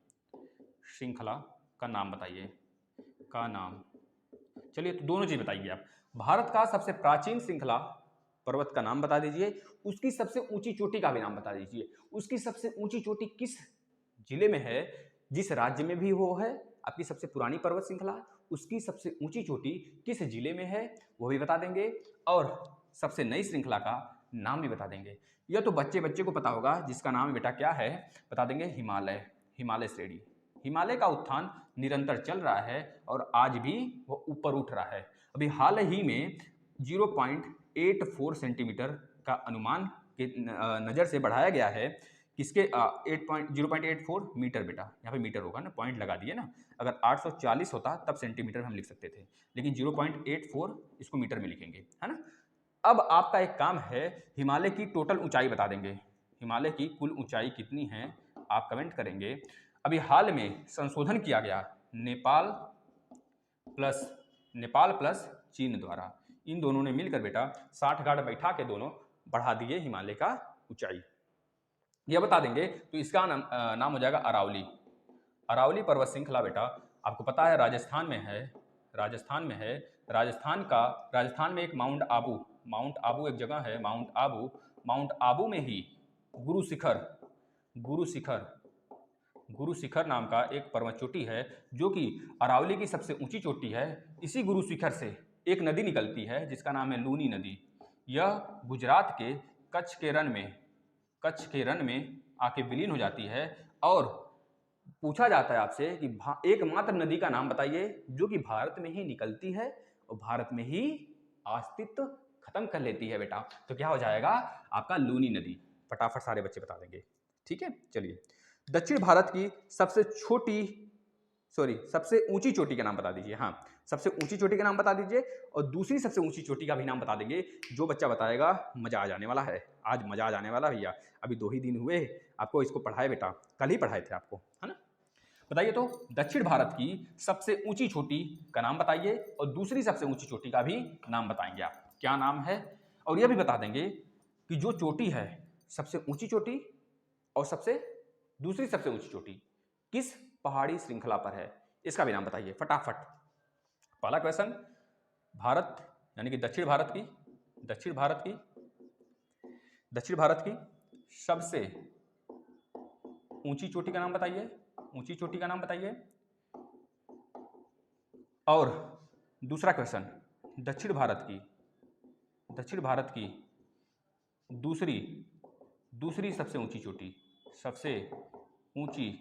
श्रृंखला का नाम बताइए, का नाम। चलिए तो दोनों चीज बताइए आप। भारत का सबसे प्राचीन श्रृंखला पर्वत का नाम बता दीजिए, उसकी सबसे ऊंची चोटी का भी नाम बता दीजिए। उसकी सबसे ऊंची चोटी किस जिले में है, जिस राज्य में भी वो है, आपकी सबसे पुरानी पर्वत श्रृंखला, उसकी सबसे ऊंची चोटी किस जिले में है वो भी बता देंगे, और सबसे नई श्रृंखला का नाम भी बता देंगे। यह तो बच्चे बच्चे को पता होगा, जिसका नाम बेटा क्या है बता देंगे, हिमालय, हिमालय श्रेणी। हिमालय का उत्थान निरंतर चल रहा है और आज भी वो ऊपर उठ रहा है। अभी हाल ही में 0.84 सेंटीमीटर का अनुमान के नज़र से बढ़ाया गया है, किसके 0.84 मीटर, बेटा यहाँ पे मीटर होगा ना, पॉइंट लगा दिए ना, अगर 840 होता तब सेंटीमीटर में हम लिख सकते थे, लेकिन 0.84 इसको मीटर में लिखेंगे, है ना। अब आपका एक काम है, हिमालय की टोटल ऊंचाई बता देंगे, हिमालय की कुल ऊंचाई कितनी है आप कमेंट करेंगे। अभी हाल में संशोधन किया गया नेपाल प्लस चीन द्वारा, इन दोनों ने मिलकर बेटा 60 गार्ड बैठा के दोनों बढ़ा दिए हिमालय का ऊंचाई। यह बता देंगे तो इसका नाम हो जाएगा अरावली। अरावली पर्वत श्रृंखला बेटा आपको पता है राजस्थान में है, राजस्थान में एक माउंट आबू एक जगह है, माउंट आबू में ही गुरु शिखर नाम का एक पर्वत चोटी है, जो कि अरावली की सबसे ऊंची चोटी है। इसी गुरु शिखर से एक नदी निकलती है जिसका नाम है लूनी नदी। यह गुजरात के कच्छ के रण में आके विलीन हो जाती है, और पूछा जाता है आपसे कि एकमात्र नदी का नाम बताइए जो कि भारत में ही निकलती है और भारत में ही अस्तित्व खत्म कर लेती है बेटा, तो क्या हो जाएगा आपका लूनी नदी। फटाफट सारे बच्चे बता देंगे, ठीक है। चलिए, दक्षिण भारत की सबसे ऊंची चोटी का नाम बता दीजिए। हाँ, सबसे ऊंची चोटी का नाम बता दीजिए, और दूसरी सबसे ऊंची चोटी का भी नाम बता देंगे। जो बच्चा बताएगा मजा आ जाने वाला है, आज मजा आ जाने वाला भैया। अभी 2 ही दिन हुए आपको इसको पढ़ाए बेटा, कल ही पढ़ाए थे आपको, है ना। बताइए तो दक्षिण भारत की सबसे ऊंची चोटी का नाम बताइए, और दूसरी सबसे ऊंची चोटी का भी नाम बताएंगे आप, क्या नाम है। और यह भी बता देंगे कि जो चोटी है, सबसे ऊंची चोटी और दूसरी सबसे ऊंची चोटी किस पहाड़ी श्रृंखला पर है, इसका भी नाम बताइए फटाफट। पहला क्वेश्चन, भारत यानी कि दक्षिण भारत की सबसे ऊंची चोटी का नाम बताइए। और दूसरा क्वेश्चन, दक्षिण भारत की दूसरी सबसे ऊंची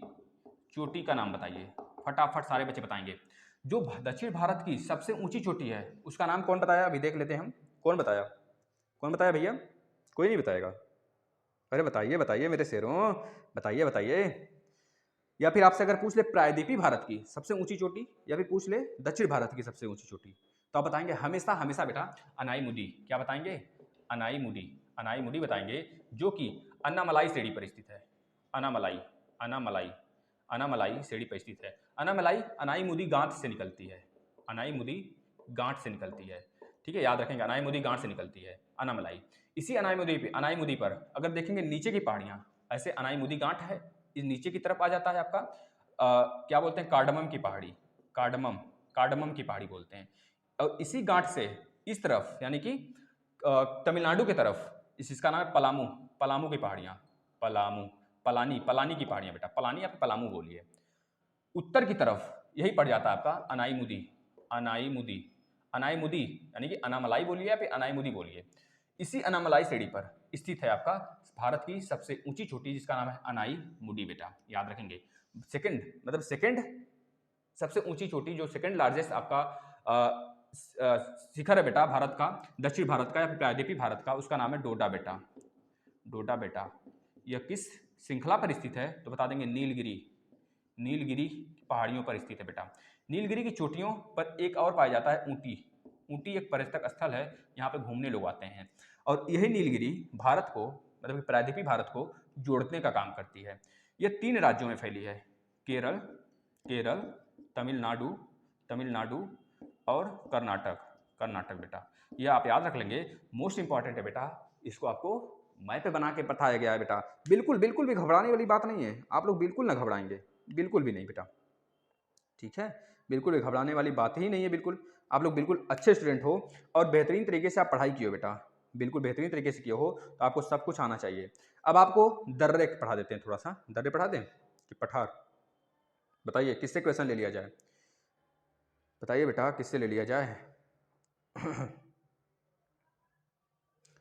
चोटी का नाम बताइए। फटाफट सारे बच्चे बताएंगे। जो दक्षिण भारत की सबसे ऊंची चोटी है उसका नाम कौन बताया, अभी देख लेते हैं हम। कौन बताया भैया, कोई नहीं बताएगा। अरे बताइए मेरे शेरों, बताइए। या फिर आपसे अगर पूछ ले प्रायद्वीपीय भारत की सबसे ऊंची चोटी, या फिर पूछ ले दक्षिण भारत की सबसे ऊंची चोटी, तो आप बताएंगे हमेशा बेटा अनाईमुदी। क्या बताएंगे, अनाईमुदी बताएंगे, जो कि अन्नामलाई श्रेणी पर स्थित है। अनामलाई श्रेणी पर स्थित है। अनाईमुदी गांठ से निकलती है, ठीक है, याद रखेंगे, अनाईमुदी गांठ से निकलती है अनामलाई। इसी अनाईमुदी पर अगर देखेंगे नीचे की पहाड़ियां, ऐसे अनाईमुदी गांठ है, इस नीचे की तरफ आ जाता है आपका क्या बोलते हैं, कार्डमम की पहाड़ी बोलते हैं। और इसी गांठ से इस तरफ यानी कि तमिलनाडु की तरफ, इसका नाम है पलामू की पहाड़ियां, पलानी की पहाड़ियां बेटा, पलानी आप पलामू बोलिए। उत्तर की तरफ यही पड़ जाता है आपका अनाईमुदी यानी कि अनामलाई बोलिए या फिर अनाईमुदी बोलिए। इसी अनामलाई श्रेणी पर स्थित है आपका भारत की सबसे ऊंची चोटी, जिसका नाम है अनाईमुदी बेटा, याद रखेंगे। सेकंड सबसे ऊंची चोटी, जो सेकंड लार्जेस्ट आपका शिखर है बेटा भारत का, दक्षिण भारत का या फिर प्रायद्वीपीय भारत का, उसका नाम है डोडा बेटा। यह किस श्रृंखला पर स्थित है, तो बता देंगे नीलगिरी पहाड़ियों पर स्थित है बेटा। नीलगिरी की चोटियों पर एक और पाया जाता है ऊटी एक पर्यटक स्थल है, यहाँ पे घूमने लोग आते हैं, और यही नीलगिरी भारत को, मतलब प्रायद्वीपीय भारत को जोड़ने का काम करती है। यह 3 राज्यों में फैली है, केरल, तमिलनाडु और कर्नाटक बेटा। यह आप याद रख लेंगे, मोस्ट इंपॉर्टेंट है बेटा, इसको आपको मैप पे बना के बताया गया है बेटा। बिल्कुल भी घबराने वाली बात नहीं है, आप लोग बिल्कुल ना घबराएंगे, बिल्कुल भी नहीं बेटा, ठीक है, बिल्कुल भी घबराने वाली बात ही नहीं है। बिल्कुल आप लोग बिल्कुल अच्छे स्टूडेंट हो और बेहतरीन तरीके से आप पढ़ाई किए हो बेटा, बिल्कुल बेहतरीन तरीके से किए हो, तो आपको सब कुछ आना चाहिए। अब आपको दर्रे पढ़ा देते हैं, थोड़ा सा दर्रे पढ़ा दें कि पठार, बताइए किससे क्वेश्चन ले लिया जाए, बताइए बेटा किससे ले लिया जाए।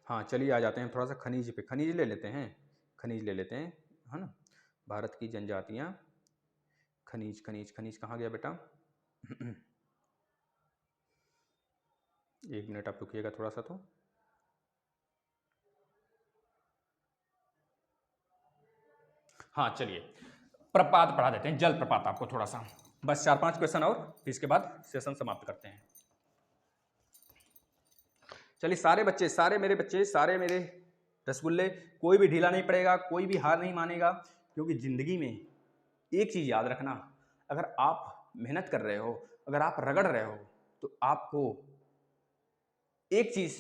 हाँ चलिए आ जाते हैं थोड़ा सा खनिज पे, खनिज ले लेते हैं, खनिज ले लेते हैं, है ना। भारत की जनजातियाँ, खनिज खनिज खनिज कहाँ गया बेटा। 1 मिनट आप रुकिएगा थोड़ा सा। तो हाँ चलिए प्रपात पढ़ा देते हैं, जल प्रपात आपको थोड़ा सा, बस 4-5 क्वेश्चन और फिर इसके बाद सेशन समाप्त करते हैं। चलिए सारे बच्चे, सारे मेरे बच्चे, सारे मेरे रसगुल्ले, कोई भी ढीला नहीं पड़ेगा, कोई भी हार नहीं मानेगा, क्योंकि ज़िंदगी में एक चीज़ याद रखना, अगर आप मेहनत कर रहे हो, अगर आप रगड़ रहे हो, तो आपको एक चीज़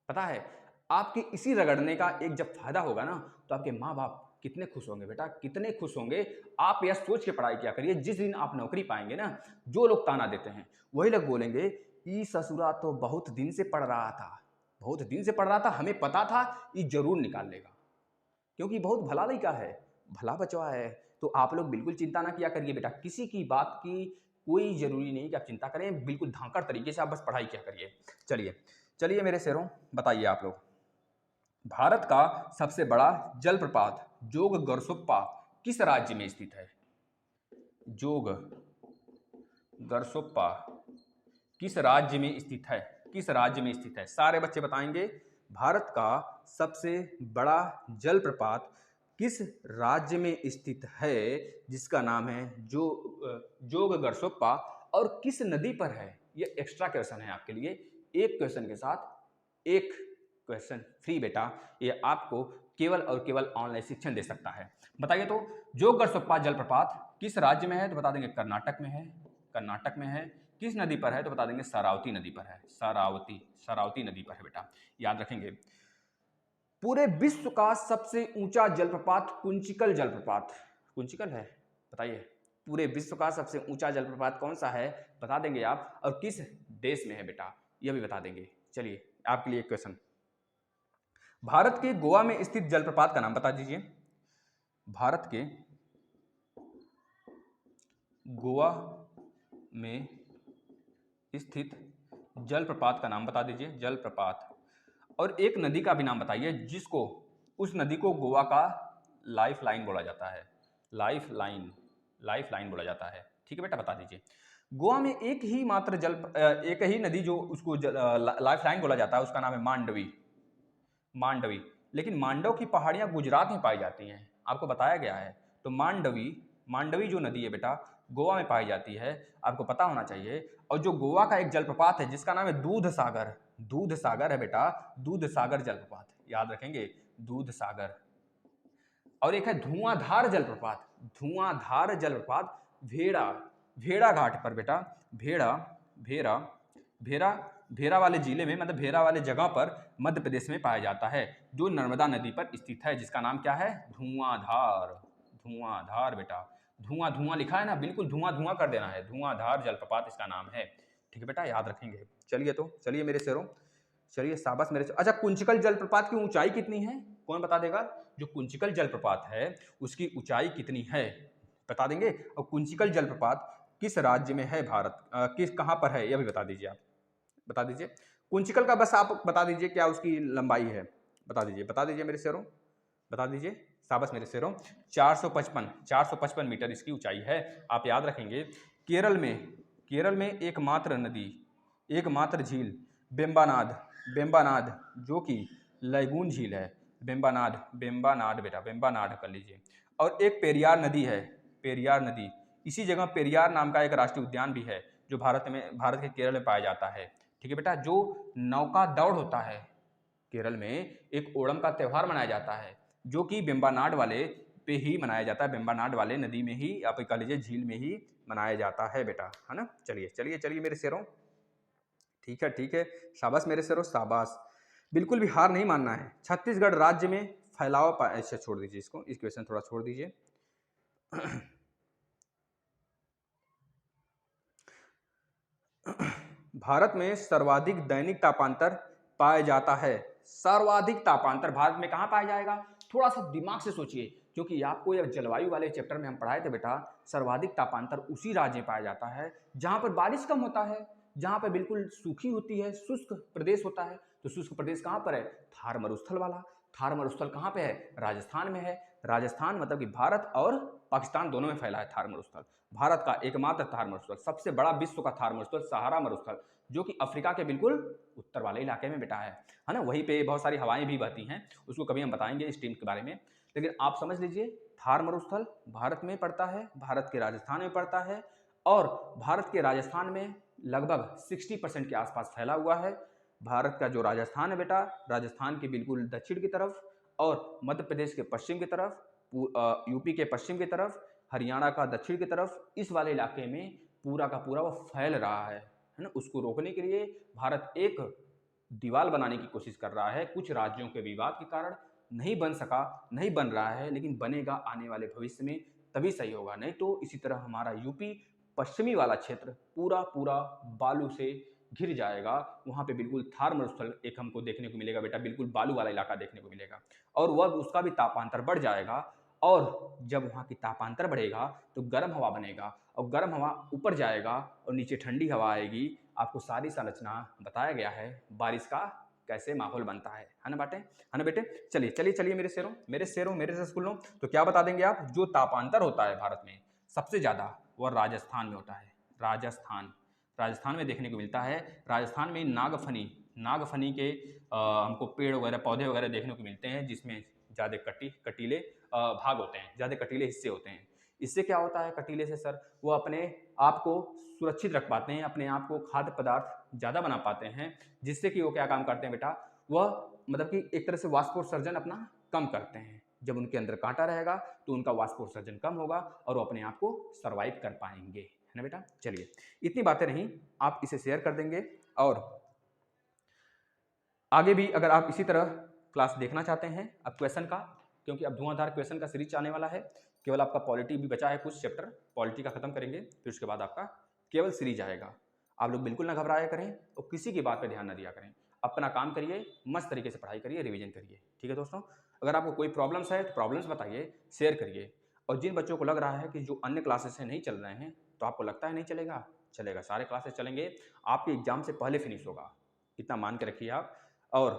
पता है, आपके इसी रगड़ने का एक जब फायदा होगा ना, तो आपके माँ बाप कितने खुश होंगे बेटा, कितने खुश होंगे। आप यह सोच के पढ़ाई क्या करिए, जिस दिन आप नौकरी पाएंगे ना, जो लोग ताना देते हैं वही लोग बोलेंगे ई ससुरा तो बहुत दिन से पढ़ रहा था, बहुत दिन से पढ़ रहा था, हमें पता था ये जरूर निकाल लेगा, क्योंकि बहुत भला लड़का है, भला बचवा है। तो आप लोग बिल्कुल चिंता ना किया करिए बेटा, किसी की बात की कोई जरूरी नहीं कि आप चिंता करें, बिल्कुल धांकड़ तरीके से आप बस पढ़ाई क्या करिए। चलिए चलिए मेरे शेरों, बताइए आप लोग, भारत का सबसे बड़ा जलप्रपात जोग गरसोप्पा किस राज्य में स्थित है। जोग गरसोप्पा किस राज्य में स्थित है, किस राज्य में स्थित है, सारे बच्चे बताएंगे। भारत का सबसे बड़ा जलप्रपात किस राज्य में स्थित है, जिसका नाम है जोग गरसोप्पा, और किस नदी पर है। ये एक्स्ट्रा क्वेश्चन है आपके लिए, एक क्वेश्चन के साथ एक क्वेश्चन फ्री बेटा, ये आपको केवल और केवल ऑनलाइन शिक्षण दे सकता है। बताइए तो जोग गरसोप्पा जलप्रपात किस राज्य में है, तो बता देंगे कर्नाटक में है, कर्नाटक में है। किस नदी पर है, तो बता देंगे शरावती नदी पर है, शरावती नदी पर है बेटा, याद रखेंगे। पूरे विश्व का सबसे ऊंचा जलप्रपात कुंचिकल जलप्रपात, कुंचिकल है, बताइए पूरे विश्व का सबसे ऊंचा जलप्रपात कौन सा है, बता देंगे आप, और किस देश में है बेटा, यह भी बता देंगे। चलिए आपके लिए एक क्वेश्चन, भारत के गोवा में स्थित जलप्रपात का नाम बता दीजिए। भारत के गोवा में स्थित जलप्रपात का नाम बता दीजिए, जलप्रपात, और एक नदी का भी नाम बताइए जिसको, उस नदी को गोवा का लाइफ लाइन बोला जाता है, लाइफ लाइन बोला जाता है। ठीक है बेटा, बता दीजिए। गोवा में एक ही मात्र एक ही नदी जो उसको लाइफ लाइन बोला जाता है, उसका नाम है मांडवी। लेकिन मांडव की पहाड़ियां गुजरात में पाई जाती हैं, आपको बताया गया है। तो मांडवी जो नदी है बेटा गोवा में पाई जाती है, आपको पता होना चाहिए। और जो गोवा का एक जलप्रपात है जिसका नाम है दूध सागर है बेटा, दूध सागर जलप्रपात, याद रखेंगे, दूध सागर। और एक है धुआंधार जलप्रपात भेड़ा घाट पर बेटा, भेरा वाले जिले में, मतलब भेरा वाले जगह पर मध्य प्रदेश में पाया जाता है, जो नर्मदा नदी पर स्थित है, जिसका नाम क्या है, धुआंधार बेटा, धुआं लिखा है ना, बिल्कुल धुआं कर देना है, धुआंधार जलप्रपात इसका नाम है। ठीक है बेटा, याद रखेंगे। चलिए मेरे शेरों, चलिए शाबाश मेरे। अच्छा, कुंचिकल जलप्रपात की ऊंचाई कितनी है, कौन बता देगा। जो कुंचिकल जलप्रपात है उसकी ऊंचाई कितनी है, बता देंगे। और कुंचिकल जलप्रपात किस राज्य में है, कहाँ पर है, यह भी बता दीजिए। आप बता दीजिए कुंचिकल का, बस आप बता दीजिए क्या उसकी लंबाई है, बता दीजिए मेरे शेरों, बता दीजिए। शाबाश मेरे शेरों, 455 मीटर इसकी ऊंचाई है। आप याद रखेंगे। केरल में एकमात्र झील बेम्बानाद जो कि लैगून झील है, बेम्बानाड बेटा, बेम्बानाड कर लीजिए। और एक पेरियार नदी, इसी जगह पेरियार नाम का एक राष्ट्रीय उद्यान भी है, जो भारत के केरल में पाया जाता है। ठीक है बेटा, जो नौका दौड़ होता है केरल में, एक ओणम का त्यौहार मनाया जाता है, जो कि बेम्बानाड वाले पे ही मनाया जाता है, बेम्बानाड वाले नदी में ही, आप कह लीजिए झील में ही मनाया जाता है बेटा, है ना। चलिए मेरे शेरों, ठीक है, शाबाश मेरे शेरों, शाबाश, बिल्कुल भी हार नहीं मानना है। छत्तीसगढ़ राज्य में फैलाव अच्छा छोड़ दीजिए इसको, इस क्वेश्चन थोड़ा छोड़ दीजिए। भारत में सर्वाधिक दैनिक तापांतर पाया जाता है, सर्वाधिक तापांतर भारत में कहां पाया जाएगा, थोड़ा सा दिमाग से सोचिए, क्योंकि आपको यह जलवायु वाले चैप्टर में हम पढ़ाए थे बेटा, सर्वाधिक तापांतर उसी राज्य में पाया जाता है जहाँ पर बारिश कम होता है, जहाँ पर बिल्कुल सूखी होती है, शुष्क प्रदेश होता है। तो शुष्क प्रदेश कहाँ पर है? थार मरुस्थल वाला। थार मरुस्थल कहाँ पे है? राजस्थान में है। राजस्थान मतलब कि भारत और पाकिस्तान दोनों में फैला है थार मरुस्थल। भारत का एकमात्र थार मरुस्थल, सबसे बड़ा विश्व का थार मरुस्थल सहारा मरुस्थल, जो कि अफ्रीका के बिल्कुल उत्तर वाले इलाके में बेटा है ना। वहीं पे बहुत सारी हवाएं भी बहती हैं, उसको कभी हम बताएंगे इस टीम के बारे में। लेकिन आप समझ लीजिए, थार मरुस्थल भारत में पड़ता है, भारत के राजस्थान में पड़ता है, और भारत के राजस्थान में लगभग 60% के आसपास फैला हुआ है। भारत का जो राजस्थान है बेटा, राजस्थान के बिल्कुल दक्षिण की तरफ, और मध्य प्रदेश के पश्चिम की तरफ, यूपी के पश्चिम की तरफ, हरियाणा का दक्षिण की तरफ, इस वाले इलाके में पूरा का पूरा वो फैल रहा है ना। उसको रोकने के लिए भारत एक दीवार बनाने की कोशिश कर रहा है। कुछ राज्यों के विवाद के कारण नहीं बन सका, नहीं बन रहा है, लेकिन बनेगा आने वाले भविष्य में, तभी सही होगा। नहीं तो इसी तरह हमारा यूपी पश्चिमी वाला क्षेत्र पूरा पूरा बालू से घिर जाएगा। वहाँ पे बिल्कुल थार मरुस्थल एक हमको देखने को मिलेगा बेटा, बिल्कुल बालू वाला इलाका देखने को मिलेगा, और वह उसका भी तापांतर बढ़ जाएगा। और जब वहाँ की तापांतर बढ़ेगा तो गर्म हवा बनेगा, और गर्म हवा ऊपर जाएगा और नीचे ठंडी हवा आएगी। आपको सारी संरचना बताया गया है, बारिश का कैसे माहौल बनता है ना बाटे, है ना बेटे। चलिए चलिए चलिए मेरे शेरों मेरे रसगुल्लों, तो क्या बता देंगे आप? जो तापांतर होता है भारत में सबसे ज़्यादा वह राजस्थान में होता है। राजस्थान में देखने को मिलता है। राजस्थान में नागफनी के हमको पेड़ वगैरह, पौधे वगैरह देखने को मिलते हैं, जिसमें ज़्यादा कटीले भाग होते हैं, ज़्यादा कटीले हिस्से होते हैं। इससे क्या होता है कटीले से सर? वो अपने आप को सुरक्षित रख पाते हैं, अपने आप को खाद्य पदार्थ ज़्यादा बना पाते हैं, जिससे कि वो क्या काम करते हैं बेटा? वह मतलब कि एक तरह से वाष्पोत्सर्जन अपना कम करते हैं। जब उनके अंदर कांटा रहेगा तो उनका वाष्पोत्सर्जन कम होगा और वो अपने आप को सर्वाइव कर पाएंगे, है ना बेटा। चलिए, इतनी बातें रहीं, आप इसे शेयर कर देंगे, और आगे भी अगर आप इसी तरह क्लास देखना चाहते हैं अब क्वेश्चन का, क्योंकि अब धुआंधार क्वेश्चन का सीरीज आने वाला है। केवल आपका पॉलिटी भी बचा है, कुछ चैप्टर पॉलिटी का खत्म करेंगे, फिर उसके बाद आपका केवल सीरीज आएगा। आप लोग बिल्कुल ना घबराया करें और किसी की बात पे ध्यान ना दिया करें। अपना काम करिए, मस्त तरीके से पढ़ाई करिए, रिवीजन करिए, ठीक है दोस्तों। अगर आपको कोई प्रॉब्लम्स है तो प्रॉब्लम्स बताइए, शेयर करिए। और जिन बच्चों को लग रहा है कि जो अन्य क्लासेस से नहीं चल रहे हैं, तो आपको लगता है नहीं चलेगा, चलेगा, सारे क्लासेस चलेंगे, आपके एग्जाम से पहले फिनिश होगा, इतना मान के रखिए आप। और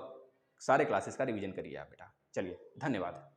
सारे क्लासेस का रिवीजन करिए आप बेटा। चलिए, धन्यवाद।